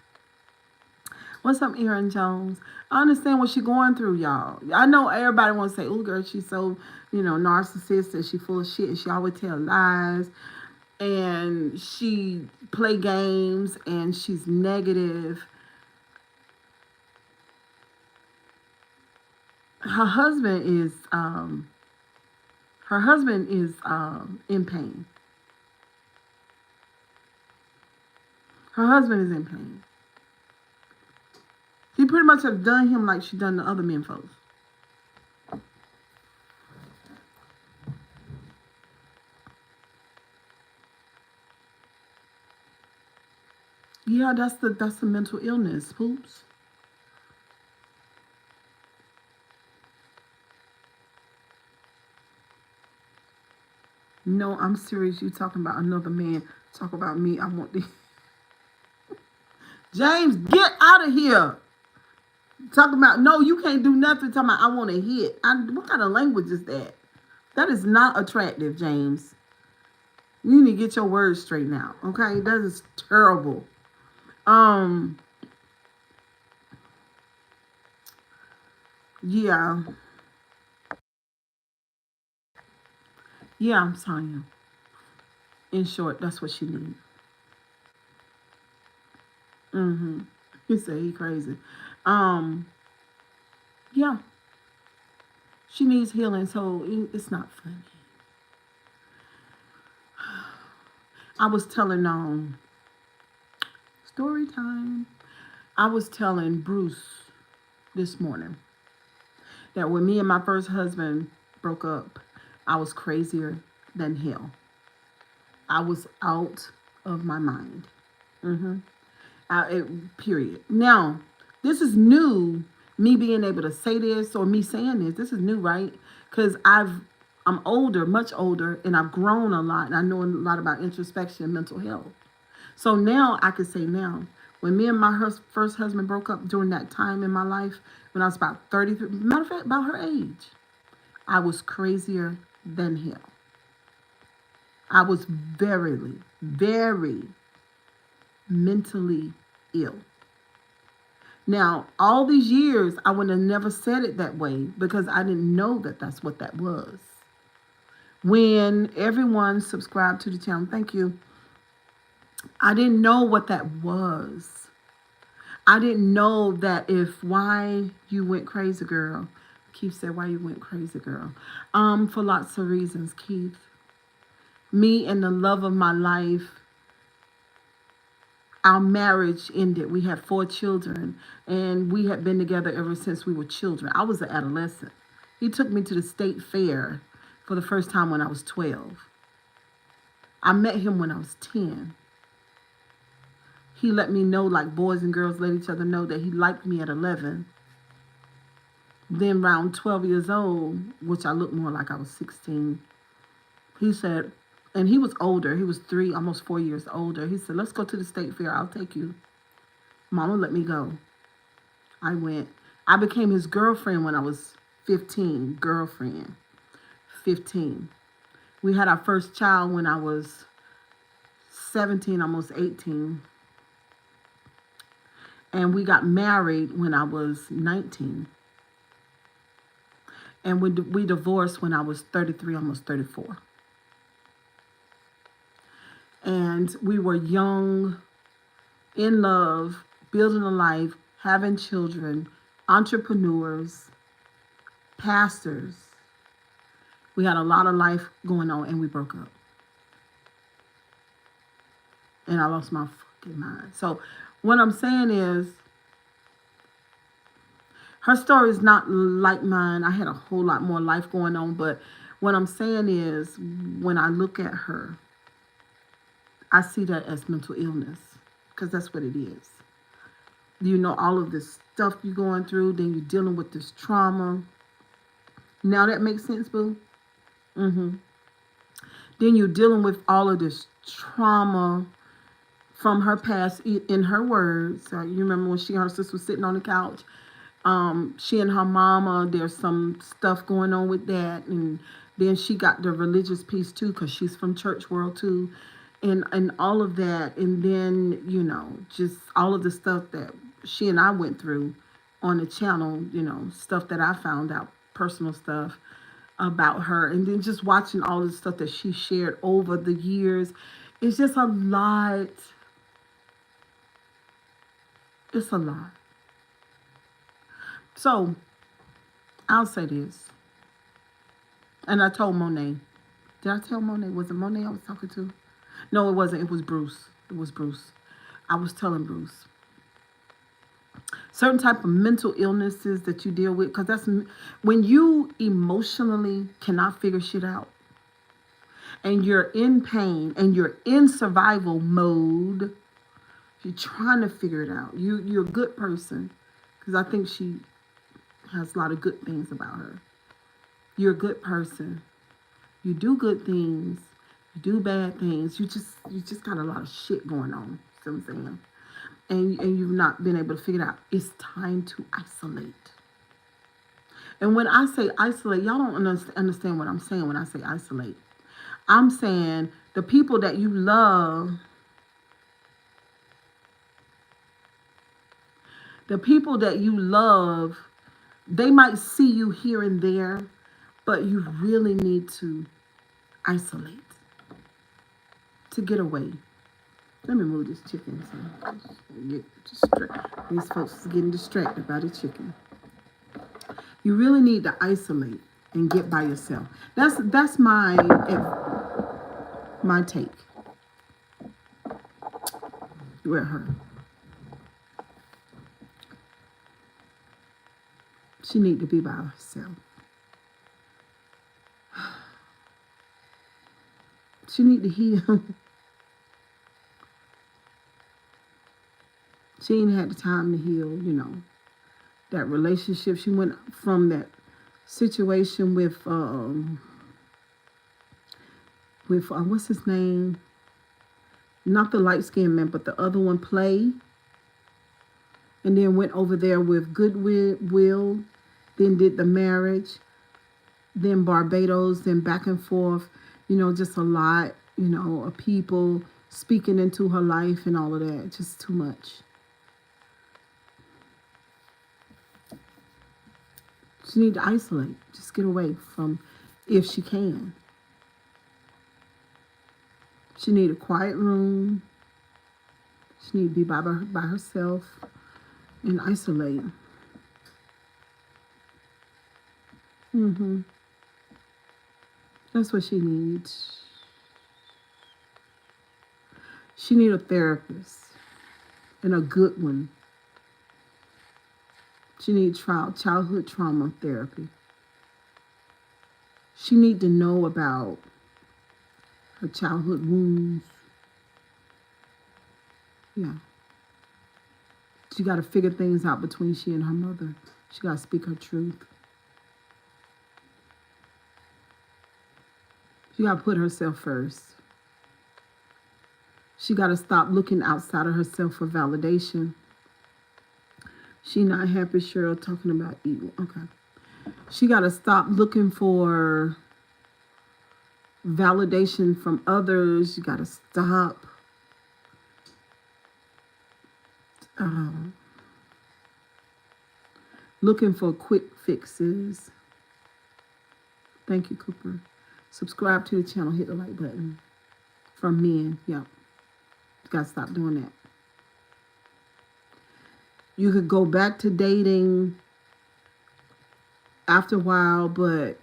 What's up, Aaron Jones? I understand what she's going through, y'all. I know everybody wants to say, oh, girl, she's so, narcissistic. She's full of shit. And she always tell lies. And she play games. And she's negative. Her husband is, in pain. Her husband is in pain. She pretty much have done him like she done the other men folks. Yeah, that's the mental illness, poops. No, I'm serious. You talking about another man. Talk about me. I want the James, get out of here. Talking about no, you can't do nothing. Talking about I want to hit. What kind of language is that? That is not attractive, James. You need to get your words straight now. Okay, that is terrible. Um, yeah, yeah, I'm telling you. In short, that's what she needs. Mm-hmm. He said he crazy. Um, yeah, she needs healing, so it's not funny. I was telling story time. I was telling Bruce this morning that when me and my first husband broke up, I was crazier than hell. I was out of my mind. Mm-hmm. Period. Now, this is new. Me being able to say this or me saying this, this is new, right? Because I'm older, much older, and I've grown a lot, and I know a lot about introspection and mental health. So now I can say now, when me and my first husband broke up during that time in my life, when I was about 33, matter of fact, about her age, I was crazier than hell. I was very mentally ill. Now, all these years, I would have never said it that way because I didn't know that that's what that was. When everyone subscribed to the channel, thank you. I didn't know what that was. I didn't know that if why you went crazy, girl. Keith said, why you went crazy, girl? For lots of reasons, Keith. Me and the love of my life, our marriage ended. We had 4 children, and we had been together ever since we were children. I was an adolescent. He took me to the state fair for the first time when I was 12. I met him when I was 10. He let me know, like boys and girls let each other know, that he liked me at 11. Then around 12 years old, which I looked more like I was 16, he said, and he was older. He was 3, almost 4 years older. He said, let's go to the state fair. I'll take you. Mama let me go. I went. I became his girlfriend when I was 15. Girlfriend. 15. We had our first child when I was 17, almost 18. And we got married when I was 19. And we divorced when I was 33, almost 34. And we were young, in love, building a life, having children, entrepreneurs, pastors. We had a lot of life going on, and we broke up. And I lost my fucking mind. So what I'm saying is, her story is not like mine. I had a whole lot more life going on. But what I'm saying is, when I look at her, I see that as mental illness, because that's what it is. You know, all of this stuff you're going through, then you're dealing with this trauma. Now that makes sense, boo? Mm-hmm. Then you're dealing with all of this trauma from her past, in her words. You remember when she and her sister was sitting on the couch? She and her mama, there's some stuff going on with that. And then she got the religious piece too, because she's from church world too. And all of that. And then, you know, just all of the stuff that she and I went through on the channel, you know, stuff that I found out, personal stuff about her. And then just watching all the stuff that she shared over the years. It's just a lot. It's a lot. So, I'll say this. And I told Monet. Did I tell Monet? Was it Monet I was talking to? No, it wasn't. It was Bruce. It was Bruce. I was telling Bruce. Certain type of mental illnesses that you deal with, because that's when you emotionally cannot figure shit out, and you're in pain, and you're in survival mode. You're trying to figure it out. You're a good person, because I think she has a lot of good things about her. You're a good person. You do good things, You do bad things. You just got a lot of shit going on. See what I'm saying? And you've not been able to figure it out. It's time to isolate. And when I say isolate, y'all don't understand what I'm saying when I say isolate. I'm saying the people that you love, the people that you love, they might see you here and there, but you really need to isolate to get away. Let me move this chicken. So these folks are getting distracted by the chicken. You really need to isolate and get by yourself. That's my take with her. She need to be by herself. She need to heal. She ain't had the time to heal, that relationship. She went from that situation with what's his name? Not the light skinned man, but the other one, Play. And then went over there with Goodwill. Then did the marriage. Then Barbados. Then back and forth. Just a lot. Of people speaking into her life and all of that. Just too much. She need to isolate. Just get away from, if she can. She need a quiet room. She need to be by herself and isolate. That's what she needs. She need a therapist, and a good one. She needs childhood trauma therapy. She need to know about her childhood wounds. Yeah. She got to figure things out between she and her mother. She got to speak her truth. She got to put herself first. She got to stop looking outside of herself for validation. She not happy, Cheryl, talking about eating. Okay. She got to stop looking for validation from others. You got to stop looking for quick fixes. Thank you, Cooper. Subscribe to the channel. Hit the like button. From men. Yep. You got to stop doing that. You could go back to dating after a while, but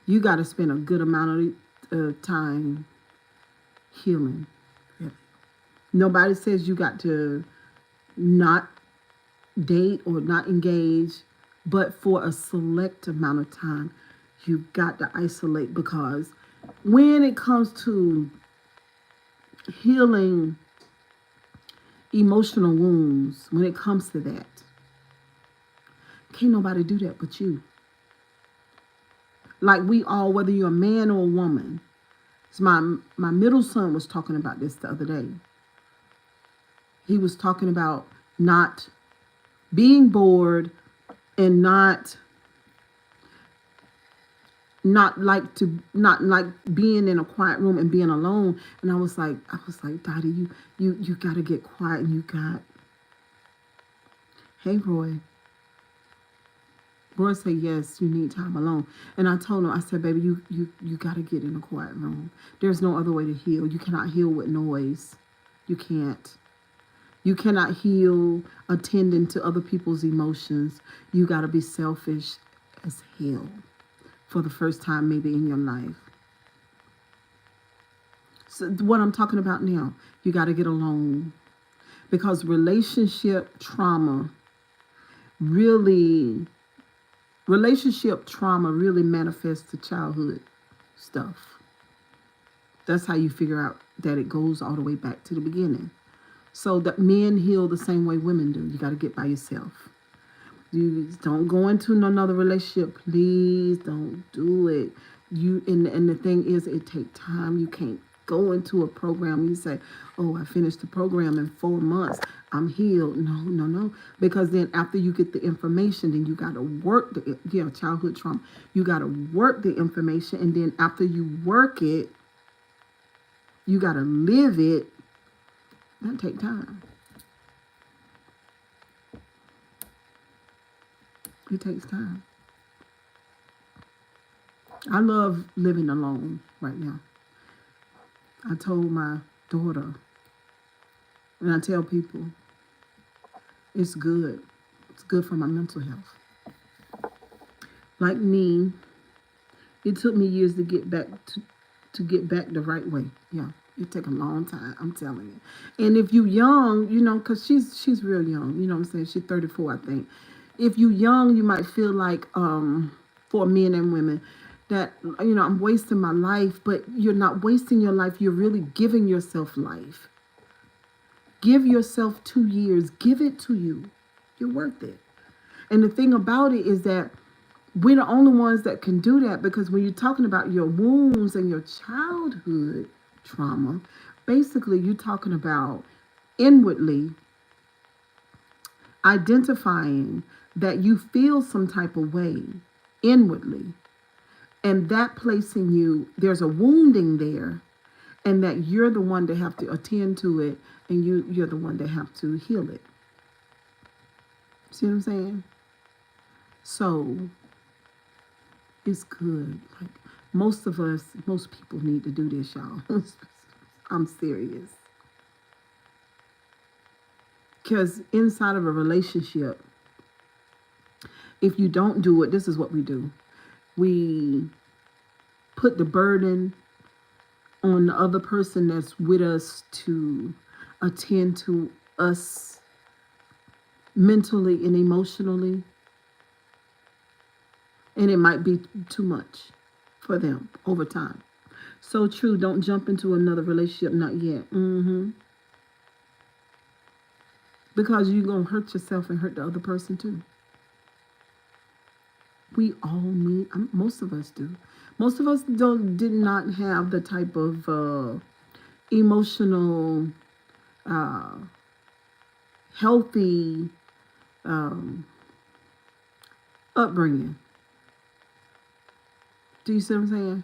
you got to spend a good amount of time healing. Really. Nobody says you got to not date or not engage, but for a select amount of time, you got to isolate, because when it comes to healing emotional wounds, when it comes to that, can't nobody do that but you. Like we all, whether you're a man or a woman. So my middle son was talking about this the other day. He was talking about not being bored and not like being in a quiet room and being alone. And I was like, Daddy, you gotta get quiet, and hey, Roy said, yes, you need time alone. And I told him, I said, baby, you gotta get in a quiet room. There's no other way to heal. You cannot heal with noise. You can't. You cannot heal attending to other people's emotions. You gotta be selfish as hell for the first time maybe in your life. So what I'm talking about now, you got to get alone, because relationship trauma really manifests the childhood stuff. That's how you figure out that it goes all the way back to the beginning. So that men heal the same way women do. You got to get by yourself. You don't go into another relationship. Please don't do it. And the thing is, it takes time. You can't go into a program. You say, "Oh, I finished the program in 4 months. I'm healed." No, no, no. Because then after you get the information, then you got to work the childhood trauma. You got to work the information, and then after you work it, you got to live it. That take time. It takes time. I love living alone right now. I told my daughter, and I tell people, it's good. It's good for my mental health. Like me, it took me years to get back to get back the right way. Yeah, it took a long time. I'm telling you. And if you young, because she's real young. You know what I'm saying? She's 34, I think. If you young, you might feel like for men and women that I'm wasting my life, but you're not wasting your life. You're really giving yourself life. Give yourself 2 years. Give it to you. You're worth it. And the thing about it is that we're the only ones that can do that, because when you're talking about your wounds and your childhood trauma, basically you're talking about inwardly identifying that you feel some type of way inwardly, and that placing you, there's a wounding there, and that you're the one that have to attend to it, and you're the one that have to heal it. See what I'm saying? So it's good. Like most people need to do this, y'all. I'm serious. Because inside of a relationship, if you don't do it, this is what we do. We put the burden on the other person that's with us to attend to us mentally and emotionally. And it might be too much for them over time. So true. Don't jump into another relationship. Not yet. Because you're going to hurt yourself and hurt the other person too. We all need, most of us do. Most of us did not have the type of emotional, healthy upbringing. Do you see what I'm saying?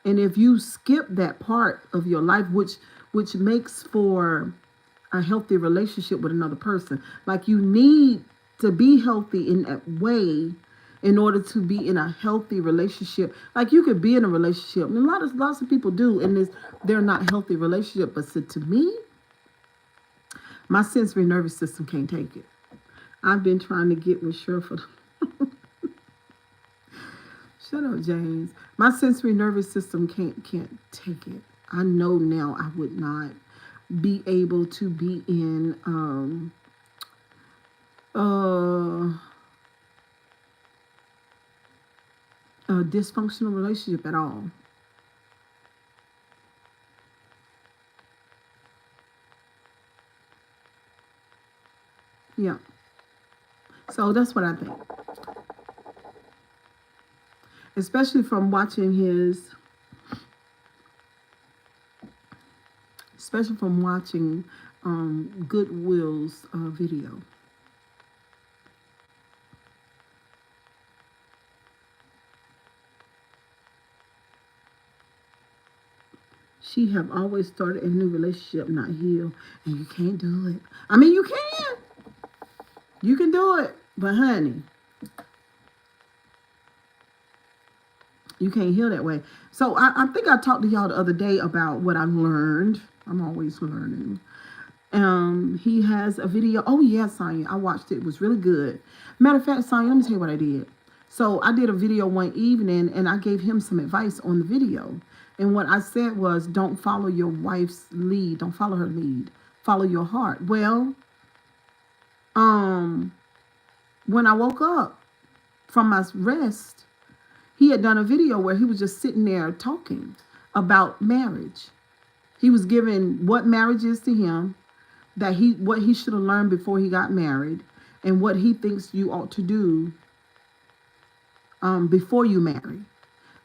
And if you skip that part of your life, which makes for a healthy relationship with another person, like you need to be healthy in that way in order to be in a healthy relationship. Like you could be in a relationship, and lots of people do, and they're not healthy relationship. But so to me, my sensory nervous system can't take it. I've been trying to get with Sherfa. Shut up, James. My sensory nervous system can't take it. I know now I would not be able to be in a dysfunctional relationship at all. Yeah. So that's what I think. Especially from watching Goodwill's video. She have always started a new relationship, not healed, and you can't do it. I mean, you can. You can do it, but honey, you can't heal that way. So I think I talked to y'all the other day about what I learned. I'm always learning. He has a video. Oh yes, Sonya, I watched it. It was really good. Matter of fact, Sonya, let me tell you what I did. So I did a video one evening, and I gave him some advice on the video. And what I said was, don't follow your wife's lead. Don't follow her lead. Follow your heart. Well, when I woke up from my rest, he had done a video where he was just sitting there talking about marriage. He was giving what marriage is to him, what he should have learned before he got married, and what he thinks you ought to do before you marry.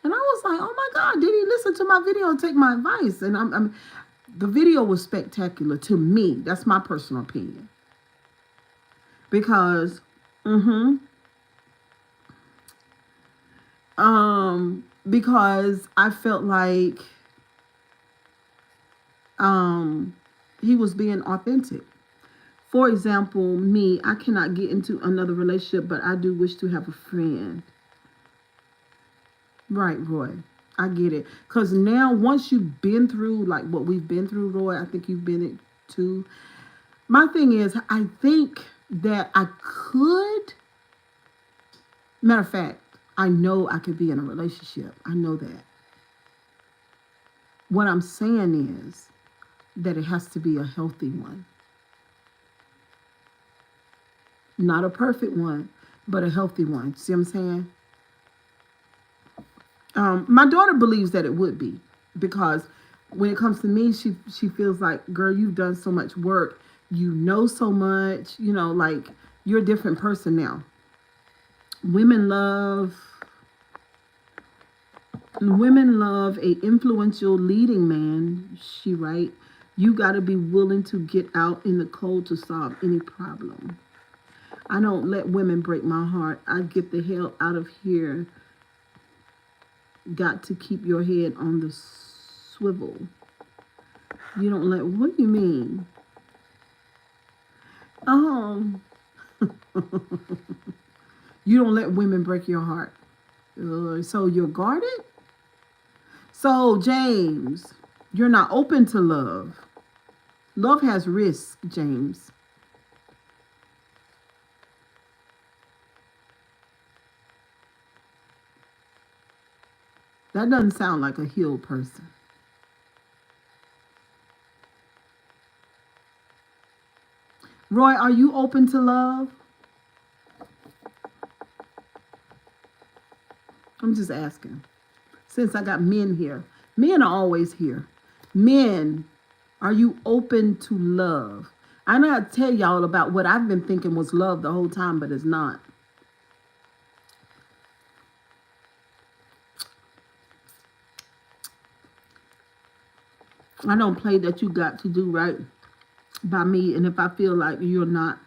And I was like, oh my God, did he listen to my video and take my advice? And the video was spectacular to me. That's my personal opinion. Because, because I felt like he was being authentic. For example, me, I cannot get into another relationship, but I do wish to have a friend. Right, Roy. I get it. Because now, once you've been through like what we've been through, Roy, I think you've been it too. My thing is, I think that I could, matter of fact, I know I could be in a relationship. I know that. What I'm saying is that it has to be a healthy one. Not a perfect one, but a healthy one. See what I'm saying? My daughter believes that it would be, because when it comes to me, she feels like, girl, you've done so much work, you know so much, like you're a different person now. Women love a influential leading man. She right. You got to be willing to get out in the cold to solve any problem. I don't let women break my heart. I get the hell out of here. Got to keep your head on the swivel. You don't let, what do you mean? You don't let women break your heart. So you're guarded? So, James, you're not open to love. Love has risk, James. That doesn't sound like a healed person. Roy, are you open to love? I'm just asking. Since I got men here. Men are always here. Men, are you open to love? I know I tell y'all about what I've been thinking was love the whole time, but it's not. I don't play that you got to do right by me, and if I feel like you're not,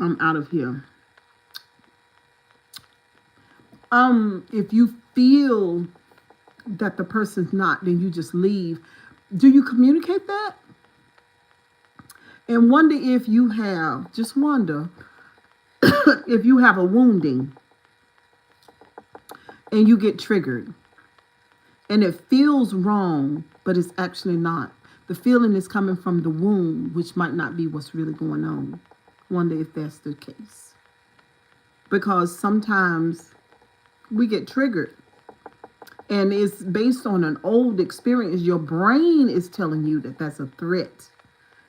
I'm out of here. If you feel that the person's not, then you just leave. Do you communicate that? And wonder if you have, just wonder, if you have a wounding and you get triggered and it feels wrong, but it's actually not. The feeling is coming from the wound, which might not be what's really going on. Wonder if that's the case. Because sometimes we get triggered and it's based on an old experience. Your brain is telling you that that's a threat,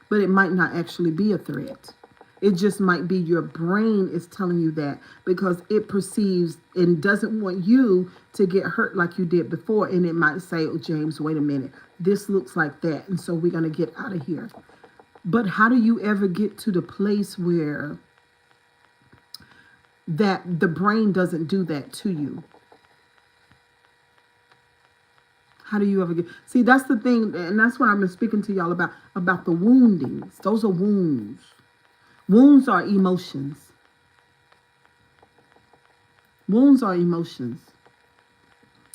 but it might not actually be a threat. It just might be your brain is telling you that because it perceives and doesn't want you to get hurt like you did before. And it might say, oh, James, wait a minute. This looks like that. And so we're going to get out of here. But how do you ever get to the place where that the brain doesn't do that to you? How do you ever get? See, that's the thing. And that's what I've been speaking to y'all about the woundings. Those are wounds. Wounds are emotions. Wounds are emotions.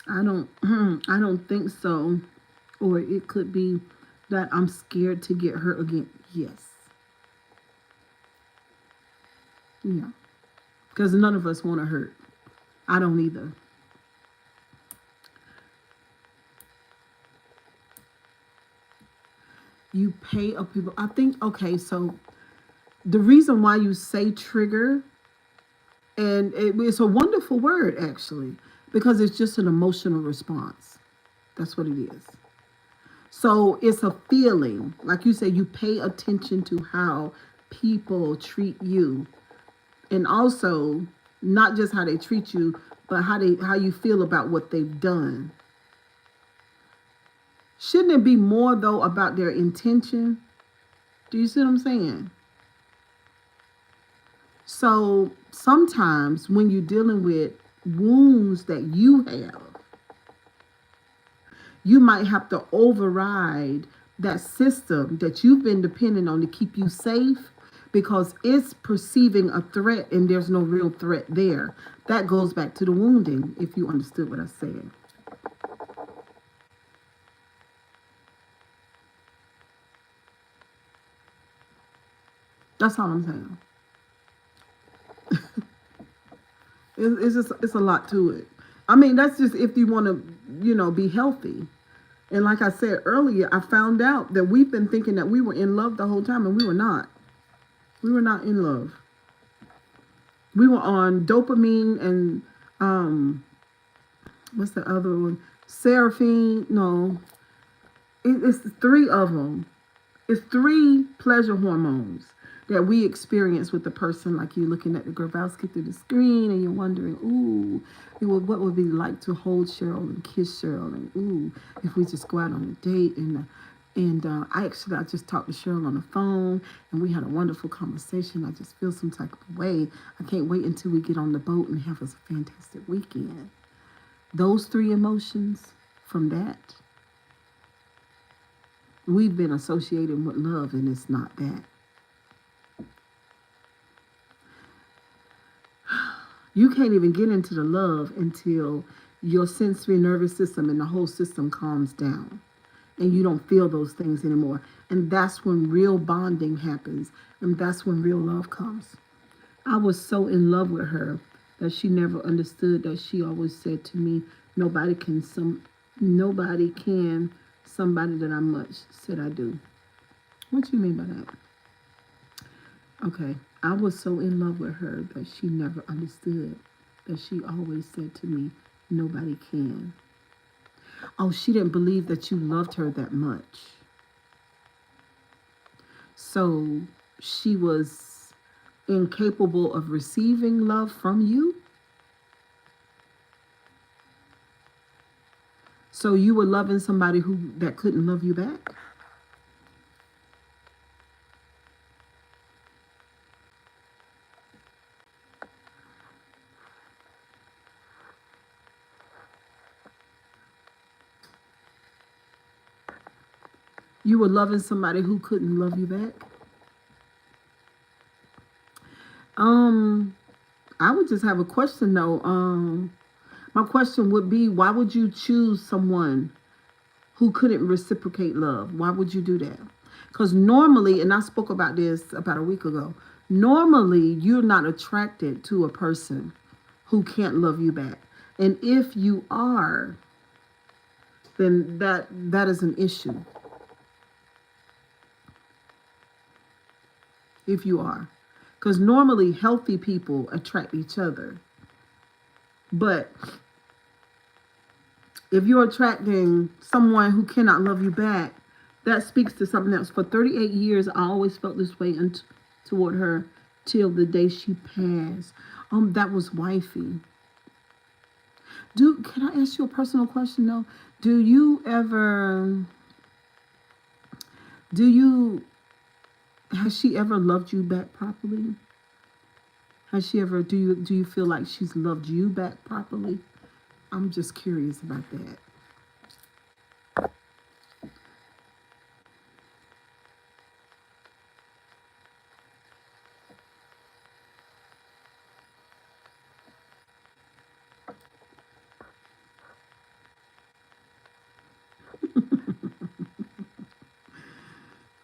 I don't think so. Or it could be that I'm scared to get hurt again. Yes. Yeah. Because none of us want to hurt. I don't either. You pay a people. I think, okay, so the reason why you say trigger, and it's a wonderful word actually, because it's just an emotional response. That's what it is. So it's a feeling, like you say, you pay attention to how people treat you, and also not just how they treat you, but how you feel about what they've done. Shouldn't it be more though about their intention? Do you see what I'm saying? So sometimes when you're dealing with wounds that you have, you might have to override that system that you've been depending on to keep you safe because it's perceiving a threat and there's no real threat there. That goes back to the wounding, if you understood what I said. That's all I'm saying. It's just it's a lot to it. I mean, that's just if you want to, be healthy. And like I said earlier, I found out that we've been thinking that we were in love the whole time, and we were not. We were not in love. We were on dopamine and what's the other one? Seraphine. No, it's three of them. It's three pleasure hormones that we experience with the person. Like you're looking at the Grabowski through the screen and you're wondering, ooh, what would it be like to hold Cheryl and kiss Cheryl? And ooh, if we just go out on a date. And I just talked to Cheryl on the phone and we had a wonderful conversation. I just feel some type of way. I can't wait until we get on the boat and have us a fantastic weekend. Those three emotions from that, we've been associated with love, and it's not that. You can't even get into the love until your sensory nervous system and the whole system calms down and you don't feel those things anymore. And that's when real bonding happens, and that's when real love comes. I was so in love with her that she never understood that she always said to me, nobody can somebody that I much said I do. What do you mean by that? Okay. I was so in love with her that she never understood that she always said to me, nobody can. Oh, she didn't believe that you loved her that much. So she was incapable of receiving love from you. So you were loving somebody that couldn't love you back? You were loving somebody who couldn't love you back? I would just have a question though. My question would be, why would you choose someone who couldn't reciprocate love? Why would you do that? Because normally, and I spoke about this about a week ago, normally you're not attracted to a person who can't love you back. And if you are, then that is an issue. If you are. Because normally healthy people attract each other. But if you're attracting someone who cannot love you back, that speaks to something else. For 38 years, I always felt this way toward her till the day she passed. That was wifey. Can I ask you a personal question though? Do you ever, has she ever loved you back properly? Has she ever, do you feel like she's loved you back properly? I'm just curious about that.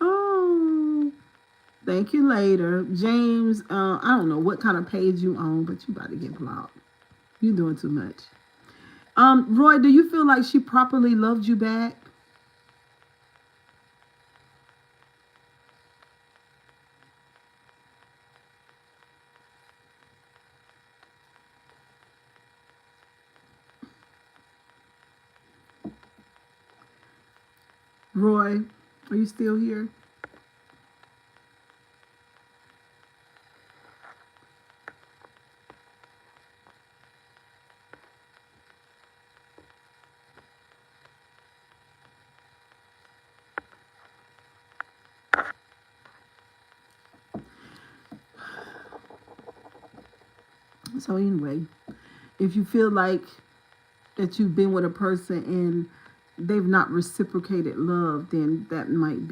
Oh, thank you later. James, I don't know what kind of page you own, but you about to get blocked. You doing too much. Roy, do you feel like she properly loved you back? Roy, are you still here? So anyway, if you feel like that you've been with a person and they've not reciprocated love, then that might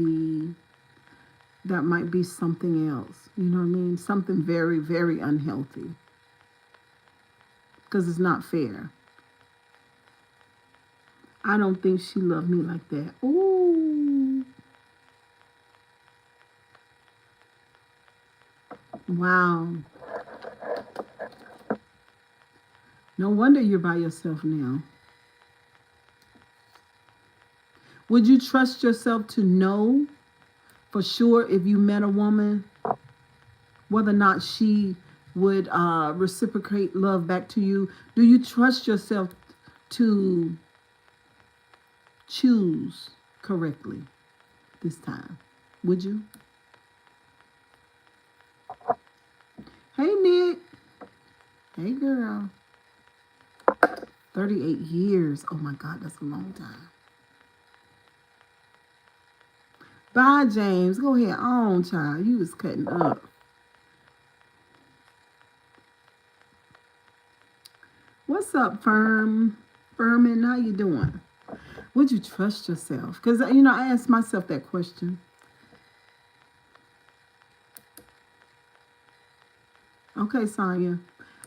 be something else. You know what I mean? Something very, very unhealthy. Because it's not fair. I don't think she loved me like that. Ooh. Wow. No wonder you're by yourself now. Would you trust yourself to know for sure if you met a woman whether or not she would reciprocate love back to you? Do you trust yourself to choose correctly this time? Would you? Hey, Nick. Hey, girl. 38 years. Oh, my God, that's a long time. Bye, James. Go ahead on, child. You was cutting up. What's up, Furman? How you doing? Would you trust yourself? Because, I asked myself that question. Okay, Sonya.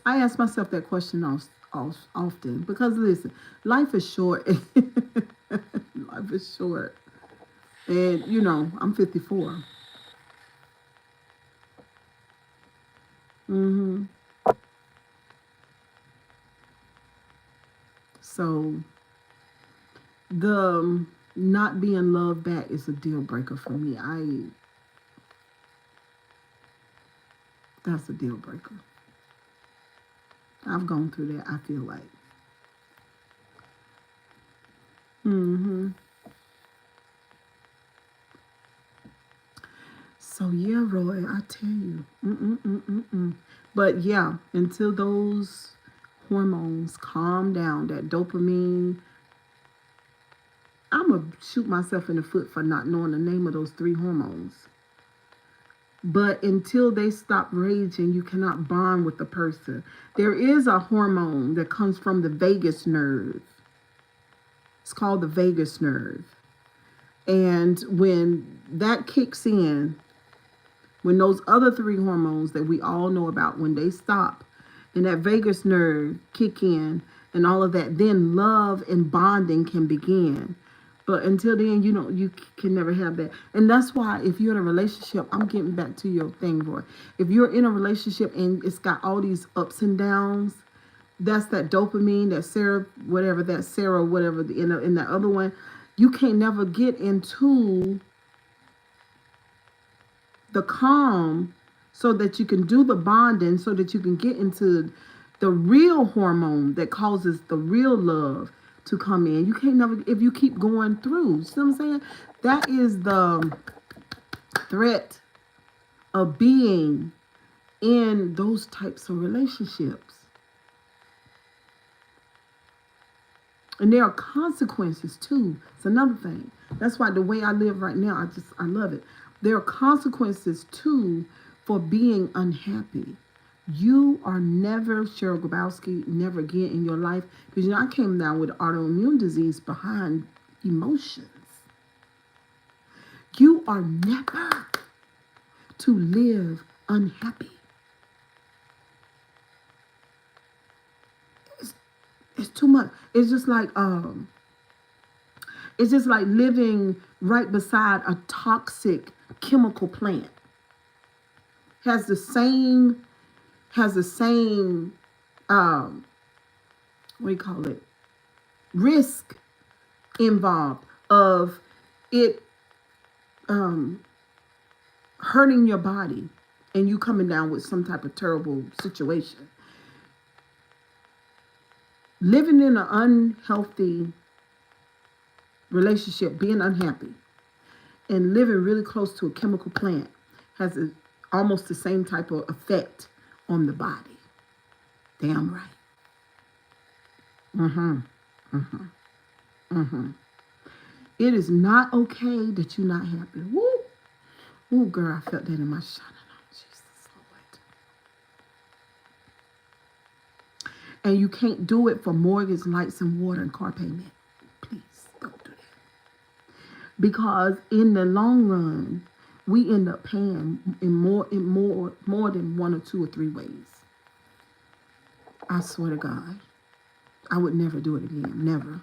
I ask myself that question often because, listen, life is short. Life is short. And, I'm 54. Mm-hmm. So, the not being loved back is a deal breaker for me. That's a deal breaker. I've gone through that, I feel like. Mm-hmm. So yeah, Roy, I tell you. Mm-mm-mm-mm-mm. But yeah, until those hormones calm down, that dopamine, I'm going to shoot myself in the foot for not knowing the name of those 3 hormones. But until they stop raging, you cannot bond with the person. There is a hormone that comes from the vagus nerve. It's called the vagus nerve. And when that kicks in, when those other 3 hormones that we all know about, when they stop and that vagus nerve kick in and all of that, then love and bonding can begin. But until then, you can never have that. And that's why if you're in a relationship, I'm getting back to your thing, Roy. If you're in a relationship and it's got all these ups and downs, that's that dopamine, that whatever, in that other one, you can't never get into the calm so that you can do the bonding, so that you can get into the real hormone that causes the real love to come in. You can't never, if you keep going through. See what I'm saying? That is the threat of being in those types of relationships. And there are consequences too. It's another thing. That's why the way I live right now, I love it. There are consequences too for being unhappy. You are never, Cheryl Grabowski, never again in your life, because I came down with autoimmune disease behind emotions. You are never to live unhappy. It's too much. It's just like living right beside a toxic chemical plant. Has the same what do you call it, risk involved of it hurting your body and you coming down with some type of terrible situation. Living in an unhealthy relationship, being unhappy, and living really close to a chemical plant has almost the same type of effect on the body. Damn right. It is not okay that you're not happy. Woo! Ooh, girl, I felt that in my shana. Jesus Lord. And you can't do it for mortgage, lights, and water and car payment. Please don't do Because in the long run, we end up paying in more than one or two or three ways. I swear to God, I would never do it again. Never.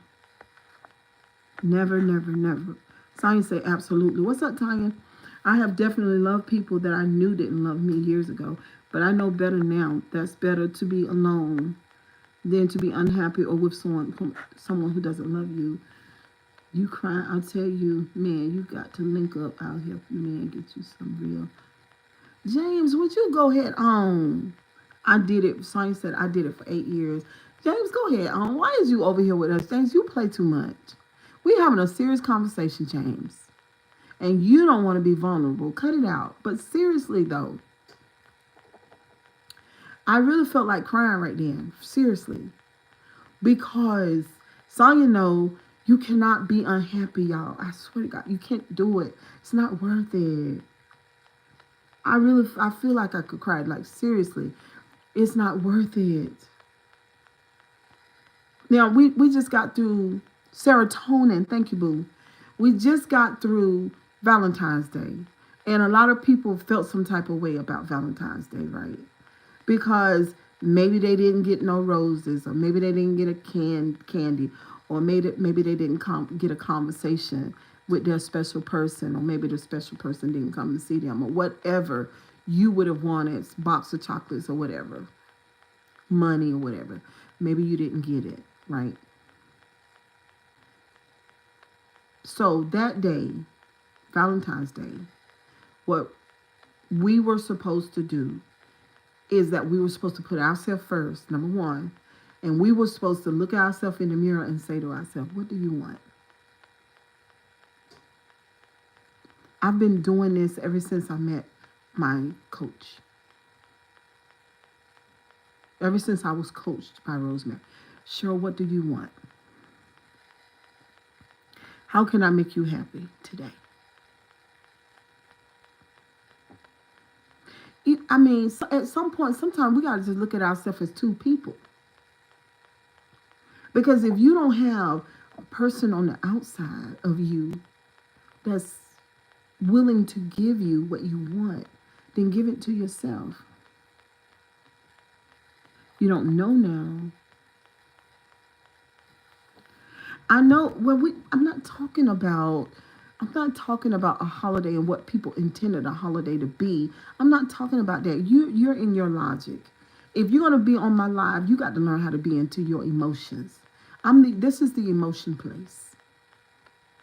Never, never, never. Tanya said, absolutely. What's up, Tanya? I have definitely loved people that I knew didn't love me years ago, but I know better now. That's better to be alone than to be unhappy or with someone who doesn't love you. You cry, I'll tell you, man, you got to link up. I'll help you, man, get you some real. James, would you go ahead on? I did it. Sonya said I did it for 8 years. James, go ahead on. Why is you over here with us? James, you play too much. We having a serious conversation, James. And you don't want to be vulnerable. Cut it out. But seriously, though, I really felt like crying right then. Seriously. Because Sonya know you cannot be unhappy, y'all. I swear to God, you can't do it. It's not worth it. I feel like I could cry. Like, seriously, it's not worth it. Now, we just got through serotonin. Thank you, boo. We just got through Valentine's Day. And a lot of people felt some type of way about Valentine's Day, right? Because maybe they didn't get no roses, or maybe they didn't get a candy, or maybe they didn't get a conversation with their special person, or maybe the special person didn't come to see them, or whatever you would have wanted, box of chocolates or whatever, money or whatever. Maybe you didn't get it, right? So that day, Valentine's Day, what we were supposed to do is that we were supposed to put ourselves first, number one, and we were supposed to look at ourselves in the mirror and say to ourselves, what do you want? I've been doing this ever since I met my coach. Ever since I was coached by Rosemary. Cheryl, what do you want? How can I make you happy today? I mean, at some point, sometimes we got to just look at ourselves as two people. Because if you don't have a person on the outside of you that's willing to give you what you want, then give it to yourself. You don't know now. I know I'm not talking about a holiday and what people intended a holiday to be. I'm not talking about that. You're in your logic. If you're gonna be on my live, you got to learn how to be into your emotions. This is the emotion place.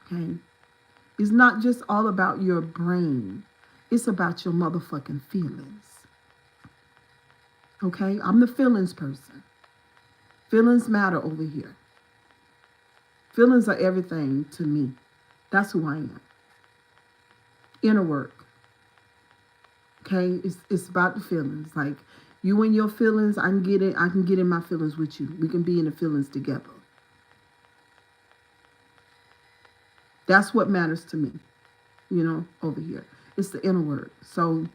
Okay? It's not just all about your brain. It's about your motherfucking feelings. Okay? I'm the feelings person. Feelings matter over here. Feelings are everything to me. That's who I am. Inner work. Okay? It's about the feelings. Like, you and your feelings, I can get in my feelings with you. We can be in the feelings together. That's what matters to me, over here. It's the inner work. So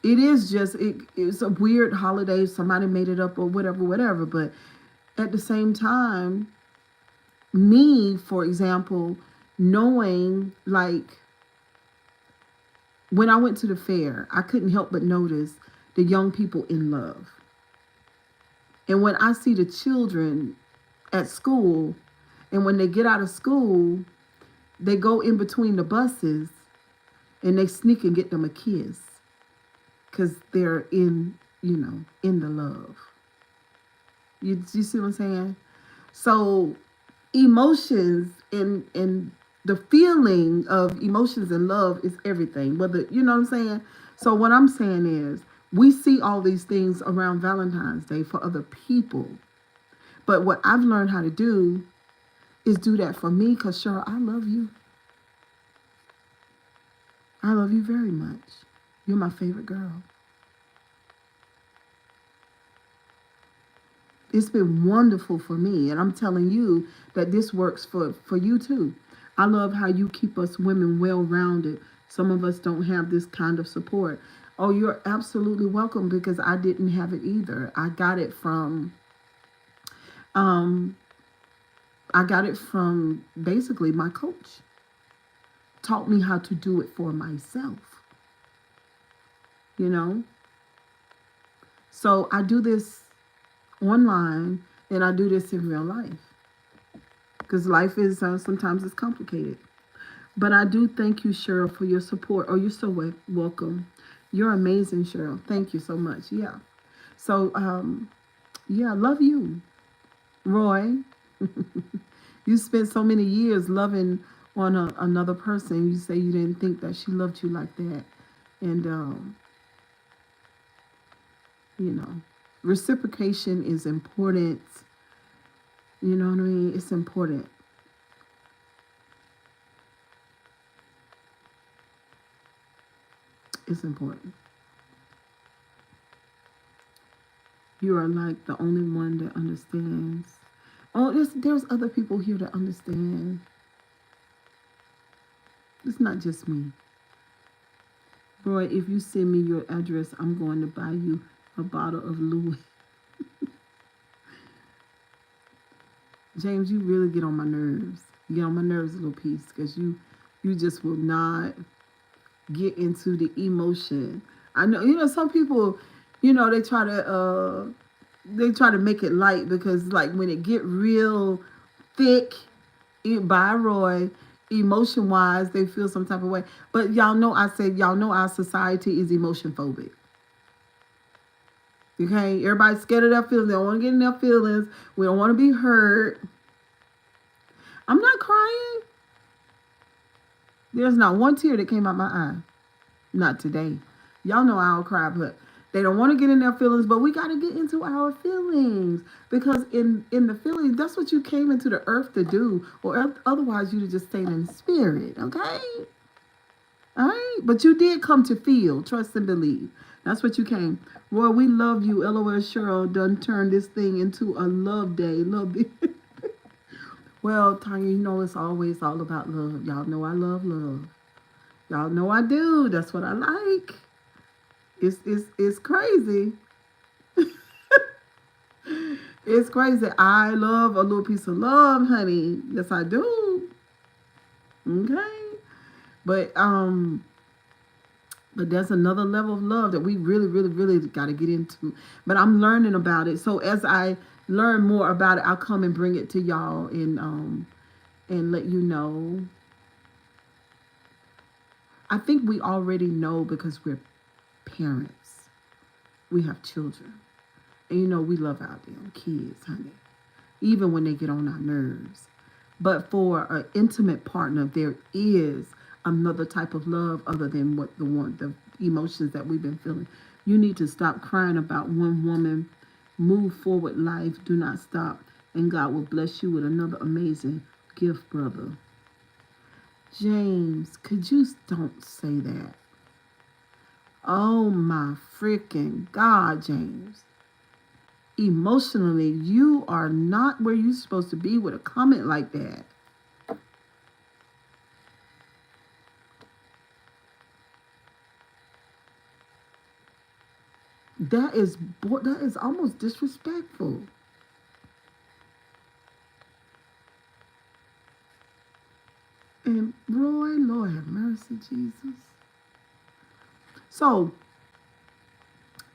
it is just, it's a weird holiday. Somebody made it up or whatever. But at the same time, me, for example, knowing, like, when I went to the fair, I couldn't help but notice the young people in love. And when I see the children at school, and when they get out of school, they go in between the buses and they sneak and get them a kiss because they're in the love. You see what I'm saying? So emotions and the feeling of emotions and love is everything. Whether, you know what I'm saying? So what I'm saying is, we see all these things around Valentine's Day for other people. But what I've learned how to do is do that for me, because, Cheryl, I love you. I love you very much. You're my favorite girl. It's been wonderful for me, and I'm telling you that this works for you too. I love how you keep us women well-rounded. Some of us don't have this kind of support. Oh, you're absolutely welcome, because I didn't have it either. I got it from I got it from basically my coach. Taught me how to do it for myself. You know? So I do this online and I do this in real life. Because life is sometimes it's complicated. But I do thank you, Cheryl, for your support. Oh, you're so welcome. You're amazing, Cheryl. Thank you so much. Yeah. So, yeah, love you, Roy. You spent so many years loving on another person. You say you didn't think that she loved you like that. And, you know, reciprocation is important. You know what I mean? It's important. It's important. You are like the only one that understands. Oh, there's other people here that understand. It's not just me. Roy, if you send me your address, I'm going to buy you a bottle of Louis. James, you really get on my nerves. You get on my nerves a little piece because you just will not get into the emotion. I know, some people, they try to make it light because like when it get real thick by Roy, emotion wise, they feel some type of way. But y'all know our society is emotion phobic. Okay, everybody's scared of their feelings. They don't want to get in their feelings. We don't want to be hurt. I'm not crying. There's not one tear that came out my eye. Not today. Y'all know I don't cry, but they don't want to get in their feelings, but we got to get into our feelings because in the feelings, that's what you came into the earth to do, or otherwise you'd have just stayed in spirit, okay? All right? But you did come to feel, trust and believe. That's what you came. Roy, we love you. LOL Cheryl done turned this thing into a love day. Love day. Well, Tanya, it's always all about love. Y'all know I love love. Y'all know I do. That's what I like. It's crazy. It's crazy. I love a little piece of love, honey. Yes, I do. Okay. But there's another level of love that we really, really, really got to get into. But I'm learning about it. So as I learn more about it, I'll come and bring it to y'all and let you know. I think we already know because we're parents. We have children. And we love our damn kids, honey. Even when they get on our nerves. But for an intimate partner, there is another type of love other than the emotions that we've been feeling. You need to stop crying about one woman. Move forward life. Do not stop. And God will bless you with another amazing gift, brother. James, could you don't say that? Oh my freaking God, James. Emotionally, you are not where you're supposed to be with a comment like that. That is almost disrespectful. And Roy, Lord have mercy, Jesus. So,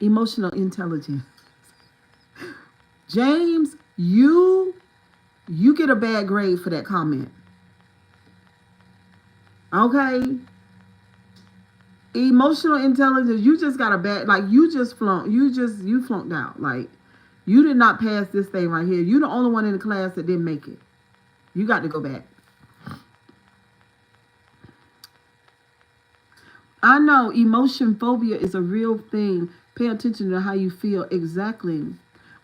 emotional intelligence. James, you get a bad grade for that comment. Okay? Emotional intelligence, you just got a bad, like you flunked out. Like you did not pass this thing right here. You're the only one in the class that didn't make it. You got to go back. I know emotion phobia is a real thing. Pay attention to how you feel. Exactly.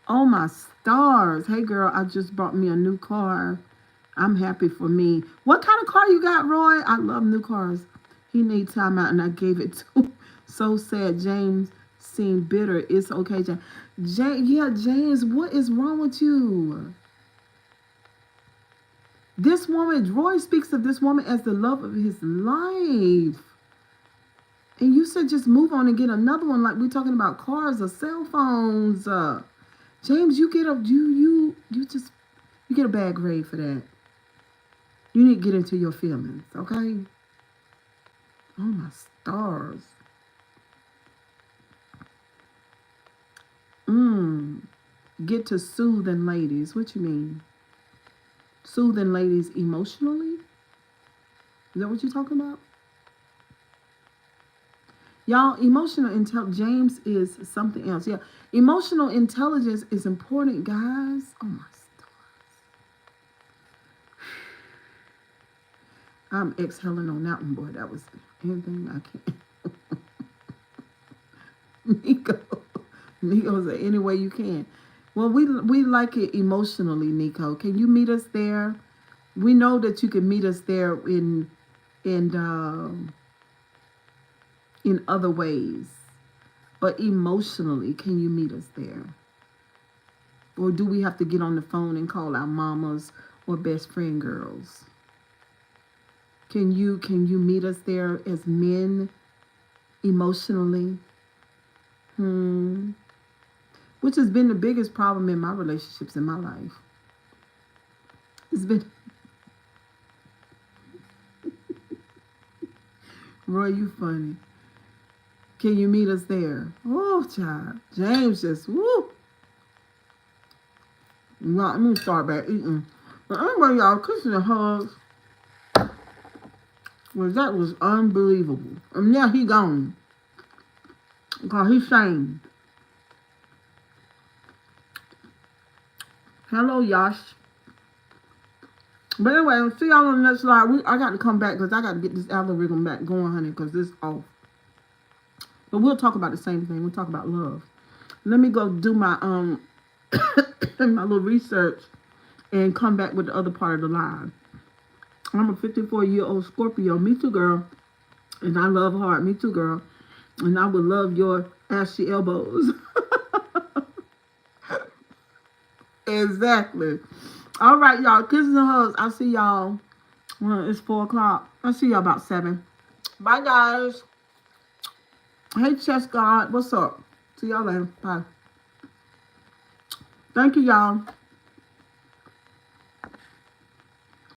Oh my stars. Hey girl, I just bought me a new car. I'm happy for me. What kind of car you got, Roy? I love new cars. He needs time out and I gave it to. So sad. James seemed bitter. It's okay, James. James, what is wrong with you? This woman, Roy speaks of this woman as the love of his life. And you said just move on and get another one, like we're talking about cars or cell phones. James, you get up, you just You get a bad grade for that. You need to get into your feelings, okay? Oh my stars. Get to soothing ladies. What you mean? Soothing ladies emotionally? Is that what you're talking about? Y'all, emotional intelligence, James is something else. Yeah, emotional intelligence is important, guys. Oh my stars. I'm exhaling on that one, boy. That was anything I can. Nico. Nico said, any way you can. Well, we like it emotionally, Nico. Can you meet us there? We know that you can meet us there in other ways. But emotionally, can you meet us there? Or do we have to get on the phone and call our mamas or best friend girls? Can you meet us there as men emotionally? Which has been the biggest problem in my relationships in my life. It's been Roy, you funny. Can you meet us there? Oh, child. James just, woo. No, I'm going to start back eating. But anyway, y'all, kisses and hugs. Well, that was unbelievable. And now he gone. Because he's saying, hello, Yash. But anyway, I'll see y'all on the next slide. I got to come back because I got to get this algorithm back going, honey, because this off. But we'll talk about the same thing. We'll talk about love. Let me go do my my little research and come back with the other part of the live. I'm a 54-year-old Scorpio. Me too, girl. And I love hard. Me too, girl. And I would love your ashy elbows. Exactly. All right, y'all. Kisses and hugs. I'll see y'all. Well, it's 4 o'clock. I'll see y'all about 7. Bye, guys. Hey, Chess God. What's up? See y'all later. Bye. Thank you, y'all.